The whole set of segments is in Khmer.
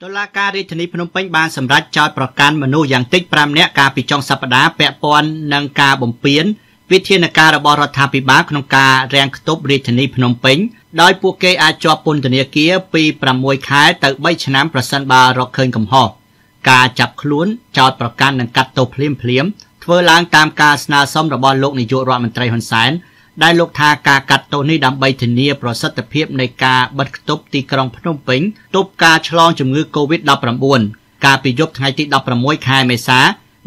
តុលាការរាជធានីភ្នំពេញបានសម្រេចចោទប្រកាន់មនុស្សយ៉ាងតិច5នាក់កាលពីចុងសប្តាហ៍ពាក់ព័ន្ធនឹងការបំពានវិធានការរបស់រដ្ឋាភិបាលក្នុងការរាំងខ្ទប់រាជធានីភ្នំពេញដោយពួកគេអាចជាប់ពន្ធនាគារពី6ខែទៅ3ឆ្នាំប្រសិនបើរកឃើញកំហុសការចាប់ខ្លួនចោទប្រកាន់និងកាត់ទោសភ្លាមធ្វើឡើងតាមការស្នើសុំរបស់លោកនាយករដ្ឋមន្ត្រីហ៊ុនសែនដែលលោកថាការកាត់ទោសនេះដើម្បីធានាប្រសិទ្ធភាពនៃការបិទគប់ទីក្រុងភ្នំពេញទប់ការឆ្លងជំងឺ COVID-19 កាលពីយប់ថ្ងៃទី16ខែមេសា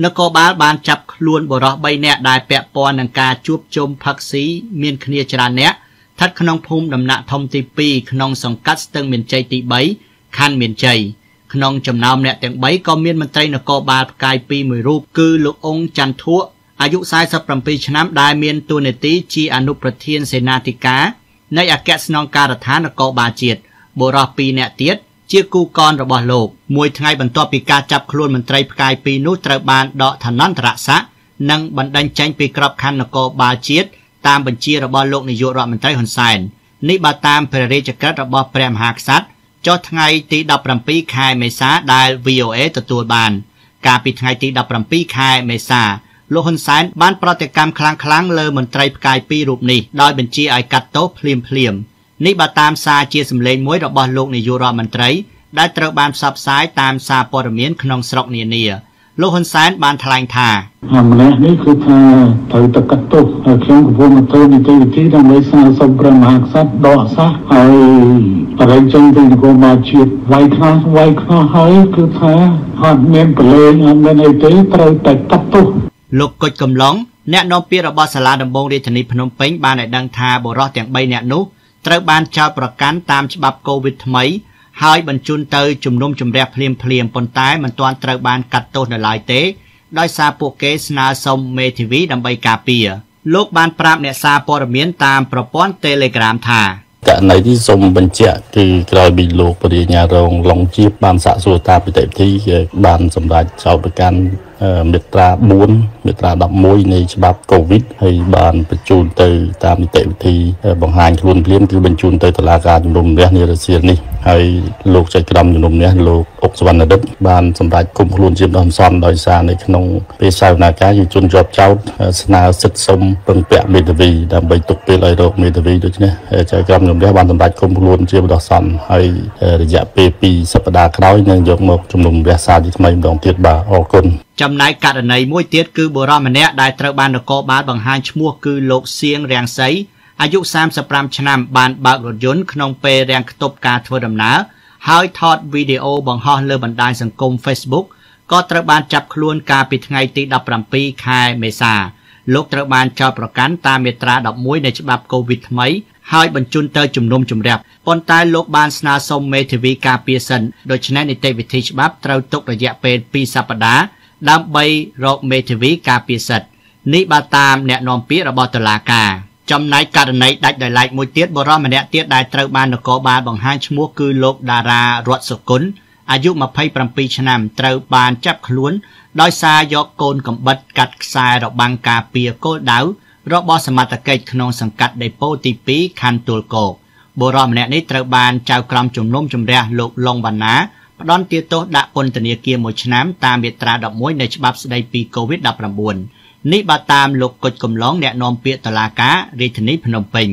នគរបាលបានចាប់ខ្លួនបុរស3នាក់ដែលពាក់ព័ន្ធនឹងការជួបជុំផឹកស៊ីមានគ្នាច្រើនអ្នកស្ថិតក្នុងភូមិដំណាក់ធំទី2ក្នុងសង្កាត់ស្ទឹងមានជ័យទី3ខណ្ឌមានជ័យក្នុងចំណោមអ្នកទាំង3ក៏មានមន្ត្រីនគរបាលផ្កាយ2មួយរូបគឺលោកអង្គច័ន្ទធួអាយុ47ឆ្នាំដែលមានតួនាទីជាអនុប្រធានសេនាធិការនៃអគ្គស្នងការដ្ឋាននគរបាលជាតិបុរស2នាក់ទៀតជាគូកនរបស់លោកមួយថ្ងៃបន្ទាប់ពីការចាប់ខ្លួនមន្ត្រីផ្កាយ2នោះត្រូវបានដកឋានន្តរស័ក្តិនិងបណ្តេញចេញពីក្របខ័ណ្ឌនគរបាលជាតិតាមបញ្ជារបស់លោកនាយករដ្ឋមន្ត្រីហ៊ុនសែននេះបើតាមព្រះរាជក្រឹត្យរបស់ព្រះមហាក្សត្រចុះថ្ងៃទី17ខែមេសាដែល VOA ទទួលបានកាលពីថ្ងៃទី17ខែមេសាលោកហ៊ុនសែនបានប្រតិកម្មខ្លាំងៗលើមន្ត្រីផ្កាយ2រូបនេះដោយបញ្ជាឲ្យកាត់ទោសភ្លាមនេះបើតាមសារជាសម្លេងមួយរបស់លោកនាយករដ្ឋមន្ត្រីដែលត្រូវបានផ្សព្វផ្សាយតាមសារព័ត៌មានក្នុងស្រុកនានាលោកហ៊ុនសែនបានថ្លែងថាម្នាក់នេះគឺថាត្រូវតែកាត់ទោសហើយខ្ញុំកំពុងធ្វើនីតិវិធីដើម្បីស្នើសុំព្រះមហាក្សត្រដកសះហើយបរិញ្ញចេញពីនគរបាលជាតិវាយខ្លះហើយគឺថាអត់មានប្រឡែងអត់មានអីទេត្រូវតែកាត់ទោសលោកគុជកំឡុងអ្នកនាំពាក្យរបស់សាលាដំបងរាជធានីភ្នំពេញបានឲ្យដឹងថាបុរសទាំង3នាក់នោះត្រូវបានចោទប្រកាន់តាមច្បាប់កូវីដថ្មីហើយបញ្ជូនទៅជំនុំជម្រះភ្លាមប៉ុន្តែមិនទាន់ត្រូវបានកាត់ទោសនៅឡើយទេដោយសារពួកគេស្នើសុំមេធាវីដើម្បីការពារលោកបានប្រាប់អ្នកសារព័ត៌មានតាមប្រព័ន្ធ Telegram ថាករណីនេះសូមបញ្ជាក់គឺក្រោយពីលោកបរិញ្ញារងឡុងជាបានសាកសួរតាមនីតិវិធីបានសម្រេចចោទប្រកាន់មាត្រា4មាត្រា11នៃច្បាប់កូវីដហើយបានបញ្ជូនទៅតាមនីតិវិធីបង្ហាញខ្លួនភ្លាមគឺបញ្ជូនទៅតុលាការជំនុំជម្រះនារសៀលនេះហើយលោកចៅក្រមជំនុំជម្រះលោកអុកសវណ្ណរិទ្ធបានសម្រេចគុំខ្លួនជាដំសំដោយសារនៅក្នុងពេលសាវនាការយុជនជាប់ចោទស្នើសិទ្ធិសុំពឹងពាក់មេធាវីដើម្បីទុកពេលឲ្យរកមេធាវីដូច្នេះចៅក្រមជំនុំជម្រះបានសម្រេចគុំខ្លួនជាដំសំហើយរយៈពេល2សប្តាហ៍ក្រោយនឹងយកមកជំនុំជម្រះសារជាថ្មីម្ដងទៀតបាទអរគុណចំណែកករណីមួយទៀតគឺបុរសម្នាក់ដែលត្រូវបាននគរបាលបង្ហាញឈ្មោះគឺលោកសៀងរាំងសីអាយុ35ឆ្នាំបានបើករថយន្តក្នុងពេលរាំងខ្ទប់ការធ្វើដំណើរហើយថតវីដេអូបង្ហោះលើបណ្ដាញសង្គម Facebook ក៏ត្រូវបានចាប់ខ្លួនកាលពីថ្ងៃទី17ខែមេសាលោកត្រូវបានចោទប្រកាន់តាមមាត្រា11នៃច្បាប់កូវីដថ្មីហើយបញ្ជូនទៅជំនុំជម្រះប៉ុន្តែលោកបានស្នើសុំមេធាវីការពារសិនដូច្នេះនីតិវិធីច្បាប់ត្រូវទុករយៈពេល2សប្តាហ៍ដើម្បីរកមេធាវីការពារសិទ្ធិនេះបើតាមអ្នកនាំពាក្យរបស់តុលាការចំណែកករណីដាច់ដោយឡែកមួយទៀតបុរសម្នាក់ទៀតដែលត្រូវបាននគរបាលបង្ហាញឈ្មោះគឺលោកតារារតសុគន្ធអាយុ27ឆ្នាំត្រូវបានចាប់ខ្លួនដោយសារយកកូនកំបិតកាត់ខ្សែរបាំងការពារគោលដៅរបស់សមត្ថកិច្ចក្នុងសង្កាត់ដេប៉ូទី2ខណ្ឌទួលគោកបុរសម្នាក់នេះត្រូវបានចៅក្រមជំនុំជម្រះលោកឡុងវណ្ណាផ្ដន្ទាទោសដាក់ពន្ធនាគារ1ឆ្នាំតាមមាត្រា11នៃច្បាប់ស្តីពី COVID-19 នេះបើតាមលោកគុជកំឡុងអ្នកនាំពាក្យតុលាការរាជធានីភ្នំពេញ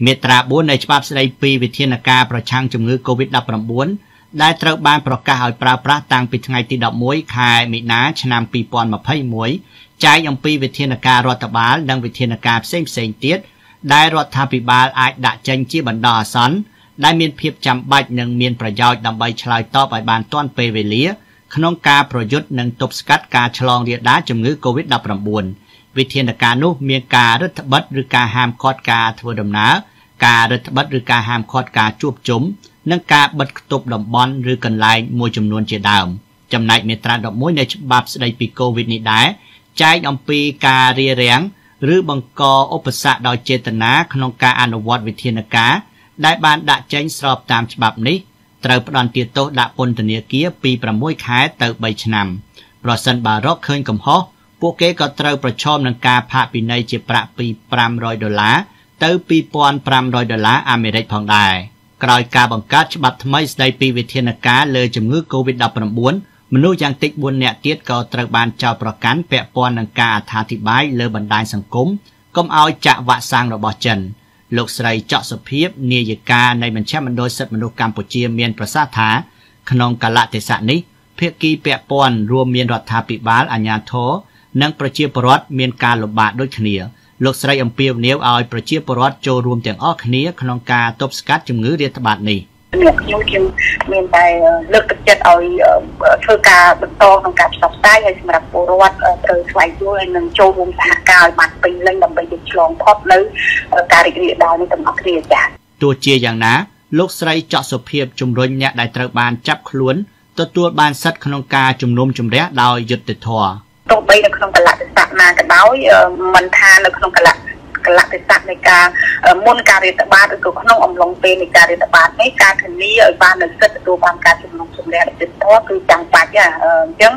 មាត្រា4នៃច្បាប់ស្តីពីវិធានការប្រឆាំងជំងឺ COVID-19 ដែលត្រូវបានប្រកាសឲ្យប្រើប្រាស់តាំងពីថ្ងៃទី11ខែមីនាឆ្នាំ2021ចែកអំពីវិធានការរដ្ឋបាលនិងវិធានការផ្សេងទៀតដែលរដ្ឋាភិបាលអាចដាក់ចេញជាបណ្ដោះអាសន្នដែលមានភាពចាំបាច់និងមានប្រយោជន៍ដើម្បីឆ្លើយតបឲ្យបានទាន់ពេលវេលាក្នុងការប្រយុទ្ធនិងទប់ស្កាត់ការឆ្លងរាលដាលជំងឺ COVID-19 វិធានការនោះមានការរឹតបន្តឹងឬការហាមឃាត់ការធ្វើដំណើរការរឹតបន្តឹងឬការហាមឃាត់ការជួបជុំនិងការបិទគប់តំបន់ឬកន្លែងមួយចំនួនជាដើមចំណែកមាត្រា11នៃច្បាប់ស្តីពី COVID នេះដែរចែកអំពីការរារាំងឬបង្កឧបសគ្គដោយចេតនាក្នុងការអនុវត្តវិធានការដែលបានដាក់ចេញស្របតាមច្បាប់នេះត្រូវផ្ដន្ទាទោសដាក់ពន្ធនាគារពី6ខែទៅ3ឆ្នាំប្រសិនបើរកឃើញកំហុសពួកគេក៏ត្រូវប្រឈមនឹងការផាកពិន័យជាប្រាក់ពី$500ទៅ$2,500អាមេរិកផងដែរ ក្រោយការបង្កើតច្បាប់ថ្មីស្តីពីវិធានការលើជំងឺ COVID-19 មនុស្សយ៉ាងតិច4នាក់ទៀតក៏ត្រូវបានចោទប្រកាន់ពាក់ព័ន្ធនឹងការអត្ថាធិប្បាយលើបណ្ដាញសង្គមកុំឲ្យចាក់វ៉ាក់សាំងរបស់ចិនលោកស្រីច័កសុភាពនាយិកានៃមជ្ឈមណ្ឌលសិទ្ធិមនុស្សកម្ពុជាមានប្រសាសន៍ថាក្នុងកាលៈទេសៈនេះភាគីពាក់ព័ន្ធរួមមានរដ្ឋាភិបាលអាជ្ញាធរនិងប្រជាពលរដ្ឋមានការលំបាកដូចគ្នាលោកស្រីអំពាវនាវឲ្យប្រជាពលរដ្ឋចូលរួមទាំងអស់គ្នាក្នុងការទប់ស្កាត់ជំងឺរាតត្បាតនេះខ្ញុំមានតែលើកទឹកចិត្តឲ្យធ្វើការបន្តក្នុងការផ្សព្វផ្សាយហើយសម្រាប់ពលរដ្ឋត្រូវស្វែងយល់ហើយនឹងចូលរួមសហការឲ្យបានពេញលេញដើម្បីឲ្យឆ្លងផុតនៅការរីករាលដាលនេះទាំងអស់គ្នាចា៎ទោះជាយ៉ាងណាលោកស្រីច័កសុភាពជំរុញអ្នកដែលត្រូវបានចាប់ខ្លួនទទួលបានសិទ្ធិក្នុងការជំនុំជម្រះដោយយុត្តិធម៌ទោះបីនៅក្នុងកលៈទេសៈណាក៏ដោយមិនថានៅក្នុងកលៈទេសៈនៃការមុនការរាតត្បាតឬក៏ក្នុងអំឡុងពេលនៃការរាតត្បាតនេះការធានាឲ្យបាននូវសិទ្ធិទទួលបានការជំនុំជម្រះដោយយុត្តិធម៌គឺចាំបាច់អញ្ចឹង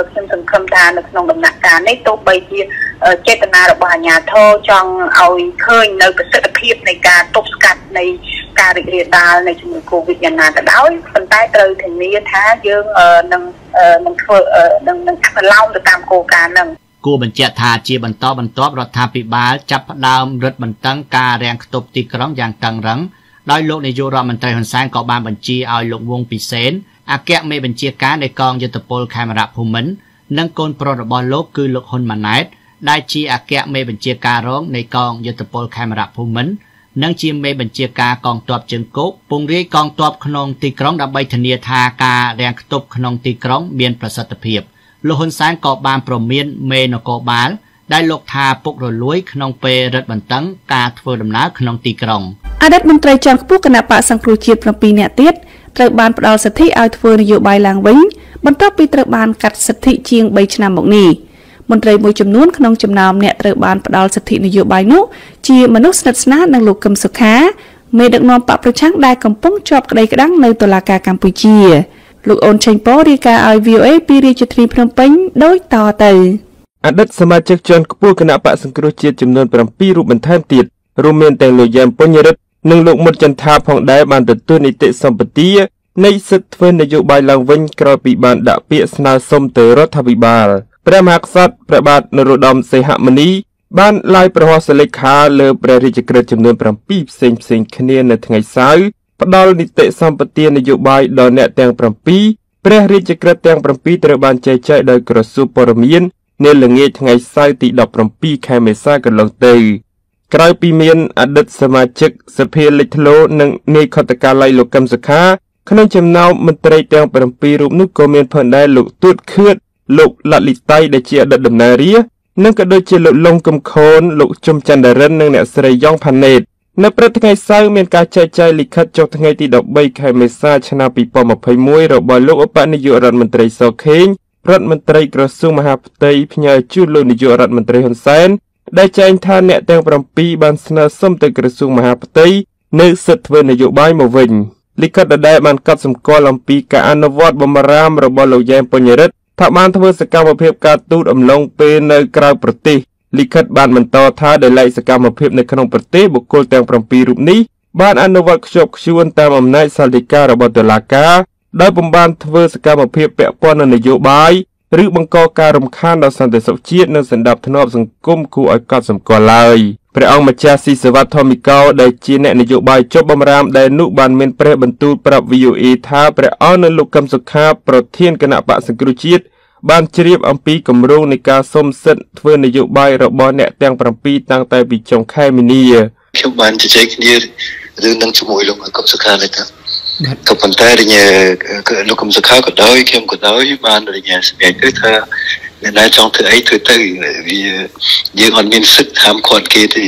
ខ្ញុំសង្ឃឹមថានៅក្នុងដំណាក់កាលនេះទោះបីជាចេតនារបស់អាជ្ញាធរចង់ឲ្យឃើញនៅប្រសិទ្ធភាពនៃការទប់ស្កាត់នៃការរីករាលដាលនៃជំងឺ Covid យ៉ាងណាក៏ដោយប៉ុន្តែត្រូវធានាថាយើងនឹងធ្វើនឹងឆ្លងទៅតាមគោលការណ៍ហ្នឹងគួរបញ្ជាក់ថាជាបន្តបន្ទាប់រដ្ឋាភិបាលចាប់ផ្ដើមរឹតបន្តឹងការរាំងខ្ទប់ទីក្រុងយ៉ាងតឹងរ៉ឹងដោយលោកនាយករដ្ឋមន្ត្រីហ៊ុនសែនក៏បានបញ្ជាឲ្យលោកវង្សពិសេនអគ្គមេបញ្ជាការនៃកងយុទ្ធពលខេមរៈភូមិន្ទនិងកូនប្រុសរបស់លោកគឺលោកហ៊ុនម៉ាណែតដែលជាអគ្គមេបញ្ជាការរងនៃកងយុទ្ធពលខេមរៈភូមិន្ទនិងជាមេបញ្ជាការកងទ័ពជើងគោកពង្រាយកងទ័ពក្នុងទីក្រុងដើម្បីធានាថាការរាំងខ្ទប់ក្នុងទីក្រុងមានប្រសិទ្ធភាពលោកហ៊ុនសែនក៏បានប្រមានមេនគរបាលដែលលោកថាពុករលួយក្នុងពេលរឹតបន្តឹងការធ្វើដំណើរក្នុងទីក្រុងអតីតមន្ត្រីជាន់ខ្ពស់គណៈបកសង្គ្រោះជាតិ7នាក់ទៀតត្រូវបានផ្ដល់សិទ្ធិឲ្យធ្វើនយោបាយឡើងវិញបន្ទាប់ពីត្រូវបានកាត់សិទ្ធិជាង3ឆ្នាំមកនេះមន្ត្រីមួយចំនួនក្នុងចំណោមអ្នកត្រូវបានផ្ដល់សិទ្ធិនយោបាយនោះជាមនុស្សស្និទ្ធស្នាលនឹងលោកកឹមសុខាមេដឹកនាំបកប្រឆាំងដែលកំពុងជាប់ក្តីក្តាំងនៅតុលាការកម្ពុជាលោកអូនឆេងប៉ូរាយការណ៍ឲ្យ VOA ពីរាជធានីភ្នំពេញដូចតទៅអតីតសមាជិកជាន់ខ្ពស់គណៈបកសង្គ្រោះជាតិចំនួន7រូបបន្ថែមទៀតរួមមានទាំងលោកយ៉ែមពុញរិទ្ធនិងលោកមុតចន្ទថាផងដែរបានទទួលនីតិសម្បទានៃសិទ្ធិធ្វើនយោបាយឡើងវិញក្រោយពីបានដាក់ពាក្យស្នើសុំទៅរដ្ឋាភិបាលព្រះមហាក្សត្រព្រះបាទនរោត្តមសីហមុនីបានឡាយប្រហោះសលេខាលើព្រះរាជក្រឹត្យចំនួន7ផ្សេងគ្នានៅថ្ងៃសៅរ៍ផ្ដល់នីតិសម្បទានយោបាយដល់អ្នកទាំង7ព្រះរាជក្រឹត្យទាំង7ត្រូវបានចែកចាយដោយក្រសួងព័ត៌មាននៅល្ងាចថ្ងៃសៅរ៍ទី17ខែមេសាកន្លងទៅក្រោយពីមានអតីតសមាជិកសភាលេចធ្លោនិងនាយខុទ្ទកាល័យលោកកឹមសុខាក្នុងចំណោមមន្ត្រីទាំង7រូបនោះក៏មានផងដែរលោកទួតខឿតលោកលលីតៃដែលជាអតីតតំណាងរាស្ត្រនិងក៏ដូចជាលោកលងកំខូនលោកជុំច័ន្ទរិននិងអ្នកស្រីយ៉ងផាណេតនៅព្រឹកថ្ងៃសៅរ៍មានការចែកចាយលិខិតចុះថ្ងៃទី13ខែមេសាឆ្នាំ2021របស់លោកឧបនាយករដ្ឋមន្ត្រីសខេងរដ្ឋមន្ត្រីក្រសួងមហាផ្ទៃផ្ញើជូនលោកនាយករដ្ឋមន្ត្រីហ៊ុនសែនដែលចែងថាអ្នកទាំង7បានស្នើសុំទៅក្រសួងមហាផ្ទៃនៅសិទ្ធិធ្វើនយោបាយមកវិញលិខិតដែលបានកត់សម្គាល់អំពីការអនុវត្តបម្រាមរបស់លោកយ៉ែមពុញរិទ្ធថាបានធ្វើសកម្មភាពការទូតអំឡុងពេលនៅក្រៅប្រទេសលិខិតបានបន្តថាដោយឡែកសកម្មភាពនៅក្នុងប្រទេសបុគ្គលទាំង7រូបនេះបានអនុវត្តខ្ជាប់ខ្ជួនតាមអំណាចសាលដីការបស់តុលាការដោយពុំបានធ្វើសកម្មភាពពាក់ព័ន្ធនឹងនយោបាយឬបង្កការរំខានដល់សន្តិសុខជាតិនិងសណ្ដាប់ធ្នាប់សង្គមគួរឲ្យកត់សម្គាល់ឡើយព្រះអង្គម្ចាស់ស៊ីសវត្ថធម្មិកោដែលជាអ្នកនយោបាយចុះបម្រាមដែលនោះបានមានព្រះបន្ទូលប្រាប់ VOA ថាព្រះអង្គនិងលោកកឹមសុខាប្រធានគណៈបក្សសង្គ្រោះជាតិបានជ្រាបអំពីគម្រោងនៃការសុំសិទ្ធិធ្វើនយោបាយរបស់អ្នកទាំង7តាំងតែពីចុងខែមីនាខ្ញុំបានជជែកគ្នារឿងនឹងជាមួយលោកកឹមសុខាដែរក៏ប៉ុន្តែលោកកឹមសុខាក៏ដោយខ្ញុំក៏ដោយបានរញ្ញាសម្ដែងទៅថាអ្នកណាចង់ធ្វើអីធ្វើទៅវាយើងអត់មានសិទ្ធិហាមឃាត់គេទេ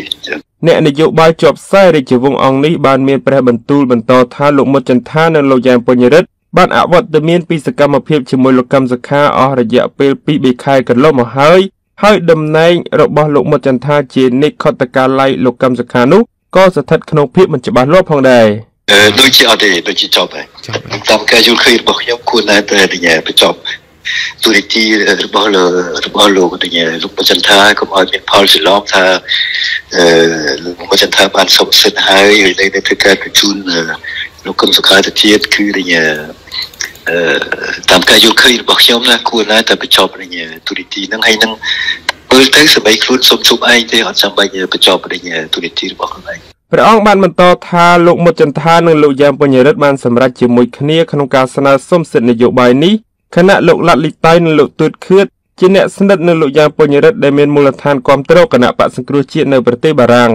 អ្នកនយោបាយជាប់ខ្សែរាជវង្សអង្គនេះបានមានព្រះបន្ទូលបន្តថាលោកមុតចន្ទថានិងលោកយ៉ែមពុញរិទ្ធបានអវត្តមានពីសកម្មភាពជាមួយលោកកឹមសុខាអស់រយៈពេល2-3ខែកន្លងមកហើយតំណែងរបស់លោកមុតចន្ទថាជានាយខុទ្ទកាល័យលោកកឹមសុខានោះក៏ស្ថិតក្នុងភាពមិនច្បាស់លាស់ផងដែរដូចជាអត់ទេដូចជាចប់ហើយតាមការយល់ឃើញរបស់ខ្ញុំគួរតែបញ្ចប់ ទូរីទីរបស់លោកដូចលោកបច្ចន្តាកុំឲ្យមានផលច្រឡំថាលោកបច្ចន្តាបានសុខសិទ្ធហើយនៅធ្វើការបញ្ជូនលោកកឹមសុខាទៅទៀតគឺតាមការយល់ឃើញរបស់ខ្ញុំណាគួរណាតែបញ្ចប់នឹងទូរីទីហ្នឹងហើយនឹងមើលទៅសម្បីខ្លួនសុំជប់ឯងទេអត់ចាំបាច់បញ្ចប់នឹងទូរីទីរបស់ខ្លួនឯងព្រះអង្គបានបន្តថាលោកមុតចន្ទថានិងលោកយ៉ាមពញ្ញរិទ្ធបានសម្រេចជាមួយគ្នាក្នុងការស្នើសុំសិទ្ធិនយោបាយនេះខណៈលោកឡាត់លីតៃនិងលោកទួតខឿតជាអ្នកស្និទ្ធនឹងលោកយ៉ាមពញ្ញរិទ្ធដែលមានមូលដ្ឋានគាំទ្រគណៈបក្សសង្គ្រោះជាតិនៅប្រទេសបារាំង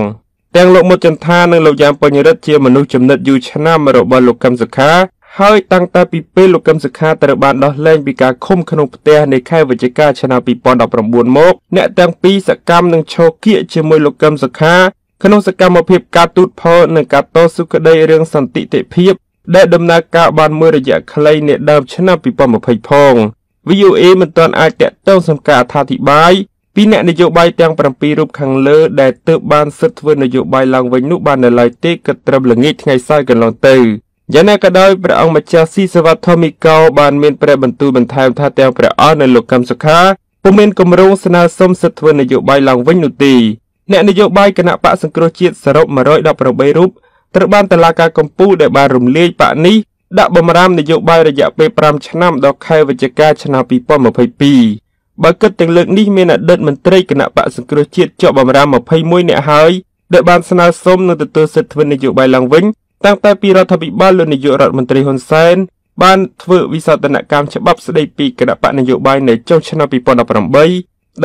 ទាំងលោកមុតចន្ទថានិងលោកយ៉ាមពញ្ញរិទ្ធជាមនុស្សចំណិតយូរឆ្នាំរបស់លោកកឹមសុខាហើយតាំងតែពីពេលលោកកឹមសុខាត្រូវបានដោះលែងពីការឃុំក្នុងផ្ទះនៃខែវិច្ឆិកាឆ្នាំ2019មកអ្នកទាំងពីរសកម្មនឹងឈរគៀកជាមួយលោកកឹមសុខាក្នុងសកម្មភាពការទូតផលនិងការតស៊ូក្តីរឿងសន្តិភាពដែលដំណើរការបានមួយរយៈខ្លីនៅដើមឆ្នាំ2020ផង VOA មិនទាន់អាចតាក់ទងសំការអត្ថាធិប្បាយពីអ្នកនយោបាយទាំង7រូបខាងលើដែលទើបបានសិទ្ធិធ្វើនយោបាយឡើងវិញនោះបាននៅឡើយទេគិតត្រឹមល្ងាចថ្ងៃសៅរ៍កន្លងទៅយ៉ាងណាក៏ដោយព្រះអង្គម្ចាស់ស៊ីសវត្ថមីកោបានមានព្រះបន្ទូលបន្ថែមថាទាំងព្រះអង្គនិងលោកកឹមសុខាពុំមានគម្រោងស្នើសុំសិទ្ធិធ្វើនយោបាយឡើងវិញនោះទេអ្នកនយោបាយគណៈបក្សសង្គ្រោះជាតិសរុប118រូបត្រូវបានតុលាការកំពូលដែលបានរំលាយបកនេះដាក់បម្រាមនយោបាយរយៈពេល5ឆ្នាំដល់ខែវិច្ឆិកាឆ្នាំ2022បើគិតទាំងលើកនេះមានអតីតមន្ត្រីគណៈបក្សសង្គ្រោះជាតិជាប់បម្រាម21នាក់ហើយដែលបានស្នើសុំនឹងទទួលសិទ្ធិធ្វើនយោបាយឡើងវិញតាំងតែពីរដ្ឋាភិបាលលោកនាយករដ្ឋមន្ត្រីហ៊ុនសែនបានធ្វើវិសោធនកម្មច្បាប់ស្តីពីគណៈបកនយោបាយនៅចុងឆ្នាំ2018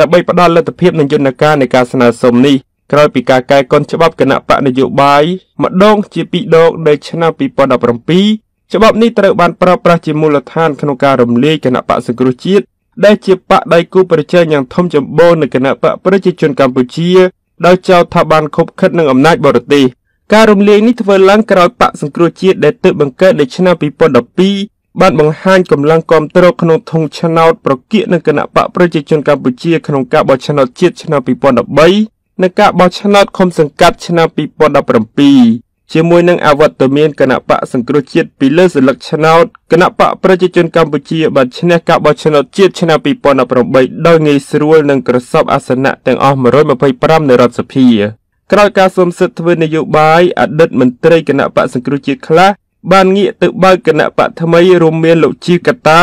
ដើម្បីផ្ដល់លទ្ធភាពនិងយន្តការនៃការស្នើសុំនេះក្រោយពីការកែកុនច្បាប់គណៈបកនយោបាយម្ដងជា2ដងនៅឆ្នាំ2017ច្បាប់នេះត្រូវបានប្រើប្រាស់ជាមូលដ្ឋានក្នុងការរំលាយគណៈបកសង្គ្រោះជាតិដែលជាបកដៃគូប្រជែងយ៉ាងធំចម្បងនៃគណៈបកប្រជាជនកម្ពុជាដោយចោទថាបានខົບខិតនឹងអំណាចបរទេសការរំលាយនេះធ្វើឡើងក្រោយបកសង្គ្រោះជាតិដែលទើបបង្កើតនៅឆ្នាំ2012បានបង្ហាញកម្លាំងគាំទ្រក្នុងធុងឆ្នោតប្រកៀកនឹងគណៈបកប្រជាជនកម្ពុជាក្នុងការបោះឆ្នោតជាតិឆ្នាំ2013និងការបោះឆ្នោតឃុំសង្កាត់ឆ្នាំ2017ជាមួយនឹងអវត្តមានគណៈបកសង្គ្រោះជាតិពីលើសិលឹកឆ្នោតគណៈបកប្រជាជនកម្ពុជាបានឈ្នះការបោះឆ្នោតជាតិឆ្នាំ2018ដោយងាយស្រួលនិងក្រសពអាសនៈទាំងអស់125នៅរដ្ឋសភាក្រោយការសុំសិទ្ធិធ្វើនយោបាយអតីតមន្ត្រីគណៈបកសង្គ្រោះជាតិខ្លះបានងាកទៅបើកគណៈបកថ្មីរួមមានលោកជីវកតា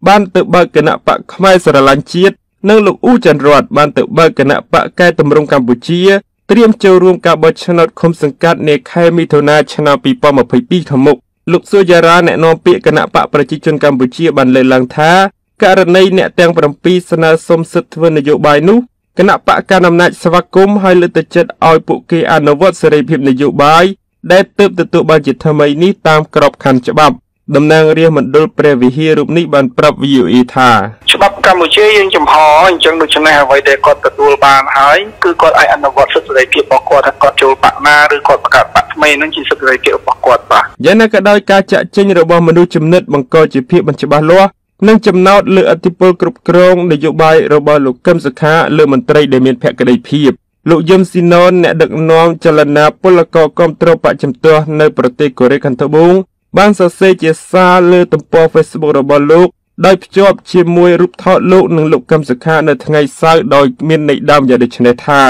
បានទៅបើកគណៈបកខ្មែរស្រឡាញ់ជាតិនិងលោកអ៊ូចន្ទរតបានទៅបើកគណៈបកកែតម្រង់កម្ពុជាត្រៀមចូលរួមការបោះឆ្នោតឃុំសង្កាត់នាខែមិថុនាឆ្នាំ2022ខាងមុខលោកសុយារ៉ាអ្នកនាំពាក្យគណៈបកប្រជាជនកម្ពុជាបានលើកឡើងថាករណីអ្នកទាំង7ស្នើសុំសិទ្ធិធ្វើនយោបាយនោះគណៈបកកណ្ដាលអំណាចស្វាគមន៍ឲ្យលើកទឹកចិត្តឲ្យពួកគេអនុវត្តសេរីភាពនយោបាយដែលទើបទទួលបានជាថ្មីនេះតាមក្របខ័ណ្ឌច្បាប់តំណាងរាជមណ្ឌលព្រះវិហាររូបនេះបានប្រាប់ VOA ថាច្បាប់កម្ពុជាយើងចំហអញ្ចឹងដូច្នេះអ្វីដែលគាត់ទទួលបានហើយគឺគាត់អាចអនុវត្តសិទ្ធិសេរីភាពរបស់គាត់ថាគាត់ចូលបកណាឬគាត់បង្កើតបកថ្មីនឹងជាសិទ្ធិសេរីភាពរបស់គាត់បាទយ៉ាងណាក៏ដោយការចាក់ចេញរបស់មនុស្សចំណិតបង្កជាភាពមិនច្បាស់លាស់និងចំណោទលើអធិបុលគ្រប់គ្រងនយោបាយរបស់លោកកឹមសុខាលើមន្ត្រីដែលមានភក្តីភាពលោកយឹមស៊ីណុនអ្នកដឹកនាំចលនាពលករគាំទ្របកជំទាស់នៅប្រទេសកូរ៉េខាងត្បូងបានសរសេរជាសារលើទំព័រ Facebook របស់លោកដោយភ្ជាប់ជាមួយរូបថតលោកនិងលោកកឹមសុខានៅថ្ងៃសៅរ៍ដោយមានន័យដើមយ៉ាងដូចនេះថា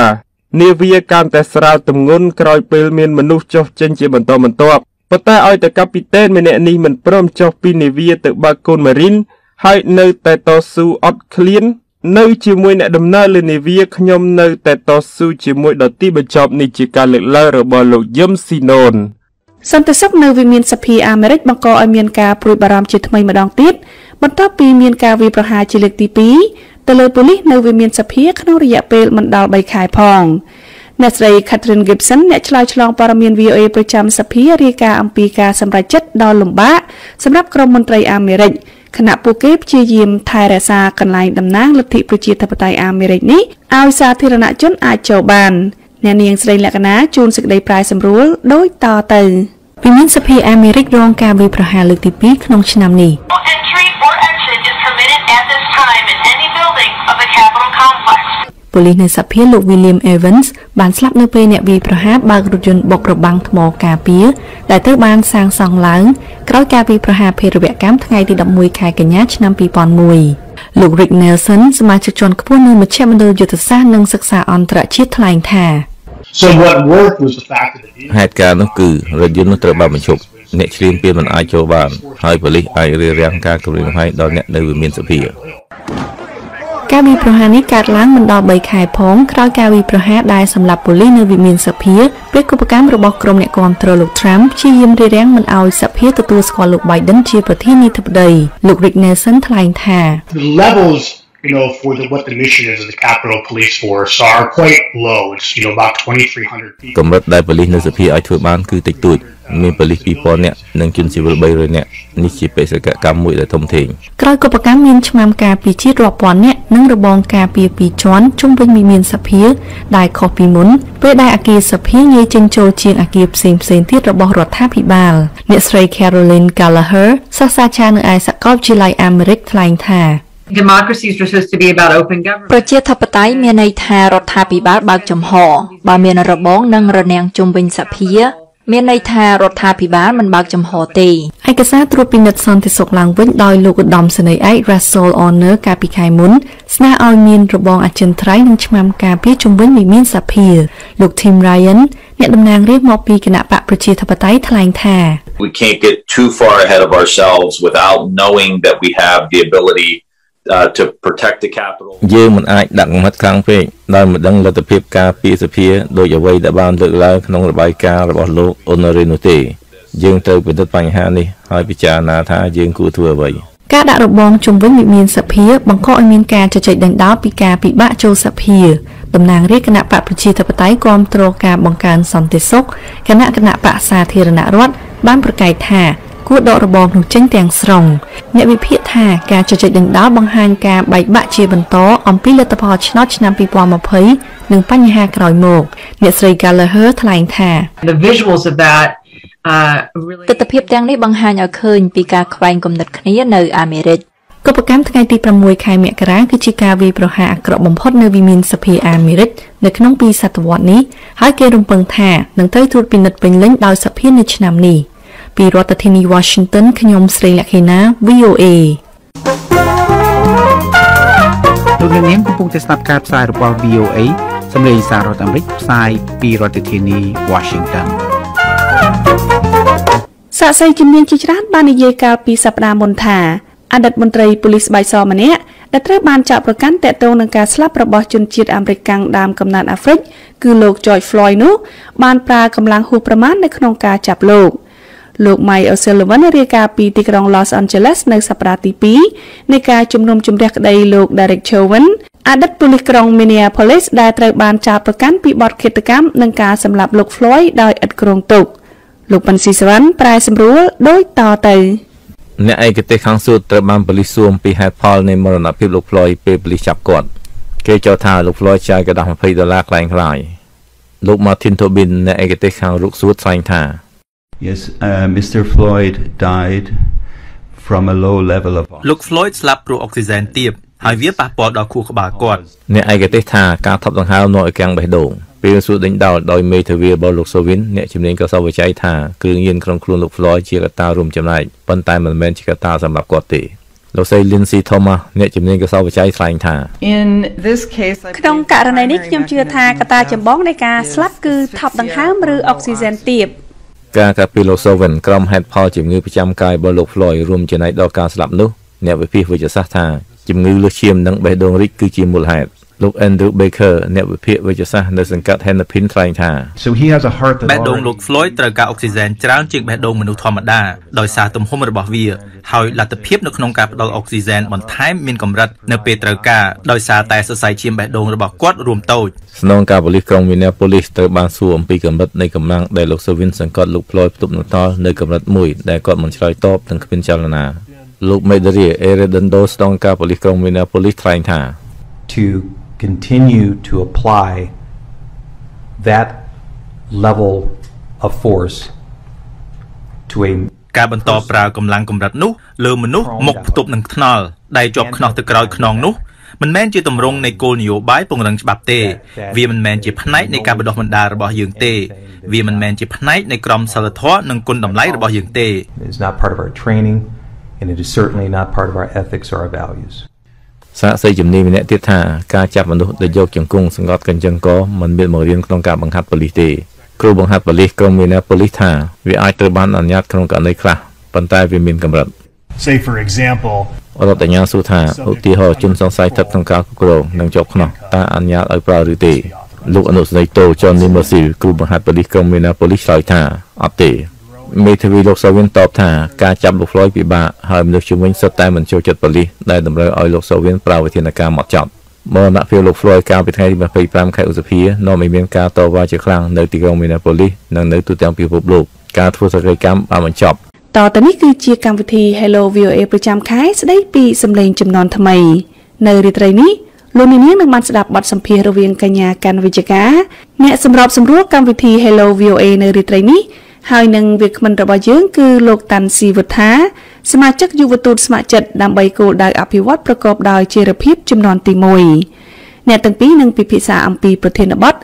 នាវាកាន់តែស្រាលទម្ងន់ក្រោយពេលមានមនុស្សចុះចេញជាបន្តបន្ទាប់ប៉ុន្តែឲ្យតែកាពីតេនម្នាក់នេះមិនព្រមចុះពីនាវាទៅបើកកូនម៉ារីនហើយនៅតែតស៊ូអត់ឃ្លាននៅជាមួយអ្នកដំណើរលើនាវាខ្ញុំនៅតែតស៊ូជាមួយដល់ទីបញ្ចប់នេះជាការលើកឡើងរបស់លោកយឹមស៊ីណុនសន្តិសុខនៅវិមានសភាអាមេរិកបង្កឲ្យមានការព្រួយបារម្ភជាថ្មីម្ដងទៀតបន្ទាប់ពីមានការវាយប្រហារជាលើកទី2ទៅលើប៉ូលីសនៅវិមានសភាក្នុងរយៈពេលមិនដល់3ខែផងអ្នកស្រី Catherine Gibson អ្នកឆ្លើយឆ្លងព័ត៌មាន VOA ប្រចាំសភារាយការណ៍អំពីការសម្រេចចិត្តដ៏លំបាកសម្រាប់ក្រុមមន្ត្រីអាមេរិកខណៈពួកគេព្យាយាមថែរក្សាកន្លែងតំណាងលទ្ធិប្រជាធិបតេយ្យអាមេរិកនេះឲ្យសាធារណជនអាចចូលបានអ្នកនាងស្រីលក្ខណាជូនសេចក្តីប្រាយសម្រួលដូចតទៅវិមានសភាអាមេរិករងការវាយប្រហារលើកទី2ក្នុងឆ្នាំនេះប៉ូលីសនៅសភាលោក William Evans បានស្លាប់នៅពេលអ្នកវាយប្រហារបើករថយន្តបុករបាំងថ្មការពារដែលត្រូវបានសាងសង់ឡើងក្រោយការវាយប្រហារភេរវកម្មថ្ងៃទី11ខែកញ្ញាឆ្នាំ2001 លោក Rick Nelson សមាជិកជាន់ខ្ពស់នៃមជ្ឈមណ្ឌលយុទ្ធសាស្ត្រនិងសិក្សាអន្តរជាតិថ្លែងថា ហេតុការណ៍នោះគឺរថយន្តនោះត្រូវបានបញ្ឈប់អ្នកឈ្លានពានមិនអាចចូលបានហើយប៉ូលីសអាចរារាំងការគំរាមកំហែងដល់អ្នកនៅវិមានសភាការវាយប្រហារនេះកើតឡើងមិនដល់3ខែផងក្រោយការវាយប្រហារដែលសម្លាប់ប៉ូលីសនៅវិមានសភាពេលកុបកម្មរបស់ក្រុមអ្នកគាំទ្រលោក Trump ព្យាយាមរារាំងមិនឲ្យសភាទទួលស្គាល់លោក Biden ជាប្រធានាធិបតីលោក Rick Nelson ថ្លែងថា for what the mission is of the Capitol Police Force are quite low. It's about 2,300 people. កម្រិតដែលប៉ូលីសនៅសភាឲ្យធ្វើបានគឺតិចតួចមានប៉ូលីស 2,000 នាក់និងជនស៊ីវិល 300 នាក់នេះជាបេសកកម្មមួយដែលធំធេងក្រោយកុបកម្មមានឆ្មាំការពារជាតិរាប់ពាន់នាក់និងរបងការពារ2ជាន់ជុំវិញវិមានសភាដែលខុសពីមុនពេលដែលអគារសភាងាយចេញចូលជាងអគារផ្សេងទៀតរបស់រដ្ឋាភិបាលអ្នកស្រី Caroline Gallagher សាស្ត្រាចារ្យនៅឯសាកលវិទ្យាល័យអាមេរិកថ្លែងថាDemocracy is supposed to be about open government. ប្រជាធិបតេយ្យមានន័យថារដ្ឋាភិបាលបើកចំហបើមានរបងនិងរនាំងជុំវិញសភាមានន័យថារដ្ឋាភិបាលមិនបើកចំហទេឯកសារត្រួតពិនិត្យសន្តិសុខឡើងវិញដោយលោកឧត្តមសេនីយ៍ឯក Russell Honor កាលពីខែមុនស្នើឲ្យមានរបងអចិន្ត្រៃយ៍និងឆ្មាំការពារជុំវិញវិមានសភាលោក Tim Ryan អ្នកតំណាងរាស្ត្រមកពីគណៈបកប្រជាធិបតេយ្យថ្លែងថា We can't get too far ahead of ourselves without knowing that we have the ability to protect the capital យើងមិនអាចដាក់កំហិតខ្លាំងពេកដោយមិនដឹងលទ្ធភាពការពារសភាដោយអ្វីដែលបានលើកឡើងក្នុងរបាយការណ៍របស់លោក Honoré នោះទេយើងត្រូវពិនិត្យបញ្ហានេះហើយពិចារណាថាយើងគួរធ្វើអ្វីការដាក់របងជុំវិញវិមានសភាបង្កឲ្យមានការជជែកដេញដោលពីការពិបាកចូលសភាតំណាងរាស្ត្រគណៈបកប្រជាធិបតេយ្យគាំទ្រការបង្កើនសន្តិសុខគណៈបកសាធារណរដ្ឋបានប្រកែកថាគួរដករបបនោះចេញទាំងស្រុងអ្នកវិភាគថាការជជែកដេញដោលបង្ហាញការបែកបាក់ជាបន្តអំពីលទ្ធផលឆ្នោតឆ្នាំ2020និងបញ្ហាក្រោយមកអ្នកស្រី Gallagher ថ្លែងថា The visuals of that ទស្សនភាពទាំងនេះបង្ហាញឲ្យឃើញពីការខ្វែងគំនិតគ្នានៅអាមេរិកកុបកម្មថ្ងៃទី6ខែមករាគឺជាការវាយប្រហារអាក្រក់បំផុតនៅវិមានសភាអាមេរិកនៅក្នុង2សតវត្សនេះហើយគេរំពឹងថានឹងត្រូវត្រួតពិនិត្យពេញលេញដោយសភានៅឆ្នាំនេះពីរដ្ឋធានី Washington ខ្ញុំស្រីលក្ខិណា VOA លោកនាងកំពុងតែស្ដាប់ការផ្សាយរបស់ VOA សម្លេងសាររដ្ឋអាមេរិកផ្សាយពីរដ្ឋធានី Washington សាកសីជំនាញជាច្រើនបាននិយាយកាលពីសប្តាហ៍មុនថាអតីតមន្ត្រីប៉ូលីសស្បែកសម្នាក់ដែលត្រូវបានចាប់ប្រកាន់ទាក់ទងនឹងការស្លាប់របស់ជនជាតិអាមេរិកកាំងដើមកំណើតអាហ្វ្រិកគឺលោក George Floyd នោះបានប្រើកម្លាំងហួសប្រមាណនៅក្នុងការចាប់លោកMike O'Sullivan រាយការណ៍ពីទីក្រុង Los Angeles នៅសប្តាហ៍ទី2នៃការជំនុំជម្រះក្តីលោក Derek Chauvin អតីតប៉ូលីសក្រុង Minneapolis ដែលត្រូវបានចោទប្រកាន់ពីបទឃាតកម្មនិងការសម្លាប់លោក Floyd ដោយឥតគ្រោងទុកលោកប៉ាន់ស៊ីសវ៉ាន់ប្រែសម្រួលដូចតទៅអ្នកឯកទេសខាងសួតត្រូវបានប៉ូលីសសួរពីហេតុផលនៃមរណភាពលោក Floyd ពេលប៉ូលីសចាប់គាត់គេចោទថាលោក Floyd ចាយក្រដាស$20ក្លែងក្លាយលោក Martin Tobin អ្នកឯកទេសខាងរូបសួតថ្លែងថា Yes, Mr. Floyd died from a low level of លោក Floyd ស្លាប់ព្រោះអុកស៊ីហ្សែនទាបហើយវាប៉ះពាល់ដល់ខួរក្បាលគាត់អ្នកឯកទេសថាការថប់ដង្ហើមនាំឲ្យកាំងបេះដូងពេលសួរដេញដោលដោយមេធាវីរបស់លោក Chauvin អ្នកជំនាញក៏សវិច័យថាគ្រឿងញៀនក្នុងខ្លួនលោក Floyd ជាកត្តារួមចំណែកប៉ុន្តែមិនមែនជាកត្តាសម្រាប់គាត់ទេលោកស្រី Lindsay Thomas អ្នកជំនាញក៏សវិច័យថ្លែងថាក្នុងករណីនេះខ្ញុំជឿថាកត្តាចម្បងនៃការស្លាប់គឺថប់ដង្ហើមឬអុកស៊ីហ្សែនទាបការការពីលោក Chauvin ក្រុមហេតុផលជំងឺប្រចាំកាយរបស់លោក Floyd រួមចំណែកដល់ការស្លាប់នោះអ្នកវិភាគវិទ្យាសាស្ត្រថាជំងឺលើសឈាមនិងបេះដូងរីកគឺជាមូលហេតុលោក Andrew Baker អ្នកវិភាគវិទ្យាសាស្ត្រនៅសង្កាត់ Hennepin ថ្លែងថាបេះដូងលោក Floyd ត្រូវការអុកស៊ីហ្សែនច្រើនជាងបេះដូងមនុស្សធម្មតាដោយសារទំហំរបស់វាហើយលទ្ធភាពនៅក្នុងការផ្ដល់អុកស៊ីហ្សែនបន្ថែមមានកម្រិតនៅពេលត្រូវការដោយសារតែសរសៃឈាមបេះដូងរបស់គាត់រួមតូចស្នងការប៉ូលីសក្រុង Minneapolis ត្រូវបានសួរអំពីកម្រិតនៃកម្លាំងដែលលោក Chauvin សង្កត់លោក Floyd ផ្ទុកនៅដល់នៅកម្រិតមួយដែលគាត់មិនឆ្លើយតបទាំងគ្មានចលនាលោក Medaria Arredondo ស្នងការប៉ូលីសក្រុង Minneapolis ថ្លែងថា to continue to apply that level of force to a ការបន្តប្រើកម្លាំងកម្រិតនោះលើមនុស្សមុខផ្ទប់នឹងថ្នល់ដែលជាប់ខ្នោះទៅក្រោយខ្នងនោះមិនមែនជាទម្រង់នៃគោលនយោបាយពង្រឹងច្បាប់ទេវាមិនមែនជាផ្នែកនៃការបណ្ដុះបណ្ដាលរបស់យើងទេវាមិនមែនជាផ្នែកនៃក្រមសីលធម៌និងគុណតម្លៃរបស់យើងទេ It's not part of our training and it is certainly not part of our ethics or our values សាកសីជំនាញម្នាក់ទៀតថាការចាប់មនុស្សដែលយកជង្គង់សង្កត់កញ្ចឹងកមិនមានមករៀនក្នុងការបង្ហាត់ប៉ូលីសទេគ្រូបង្ហាត់ប៉ូលីសក្រុមមានប៉ូលីសថាវាអាចត្រូវបានអនុញ្ញាតក្នុងករណីខ្លះប៉ុន្តែវាមានកម្រិត Say for example រដ្ឋាភិបាលសួរថាឧទាហរណ៍ជនសង្ស័យស្ថិតក្នុងការគ្រប់គ្រងនិងជាប់ខ្នោះតើអនុញ្ញាតឲ្យប្រើឬទេលោកអនុស្រីតូចននីមស៊ីលគ្រូបង្ហាត់ប៉ូលីសក្រុមមានប៉ូលីសឆ្លើយថាអត់ទេមេធាវីលោកសាវិនតបថាការចាប់លោក Floyd ពិបាកហើយមនុស្សជំនាញសុទ្ធតែមិនចូលចិត្តប៉ូលីសដែលតម្រូវឲ្យលោកសាវិនប្រើវិធានការម៉ត់ចត់មរណភាពលោក Floyd កាលពីថ្ងៃទី25ខែឧសភានាំឲ្យមានការតវ៉ាជាខ្លាំងនៅទីក្រុងមីណាប៉ូលីសនិងនៅទូទាំងពិភពលោកការធ្វើសកម្មបានបញ្ចប់តទៅនេះគឺជាកម្មវិធី Hello VOA ប្រចាំខែស្ដីពីសម្លេងចំនួនថ្មីនៅរាត្រីនេះលោកនាងនឹងបានស្ដាប់បទសម្ភាសន៍រវាងកញ្ញាកាន់វិជ្ជការអ្នកសម្របសម្រួលកម្មវិធី Hello VOA នៅរាត្រីនេះហើយនឹងវាគ្មិនរបស់យើងគឺលោកតាន់ស៊ីវុធា សមាជិកយុវទូតស្ម័គ្រចិត្តដើម្បីគោលដៅអភិវឌ្ឍប្រកបដោយចីរភាពចំនួនទី1អ្នកទាំងពីរនឹងពិភាក្សាអំពីប្រធានបទ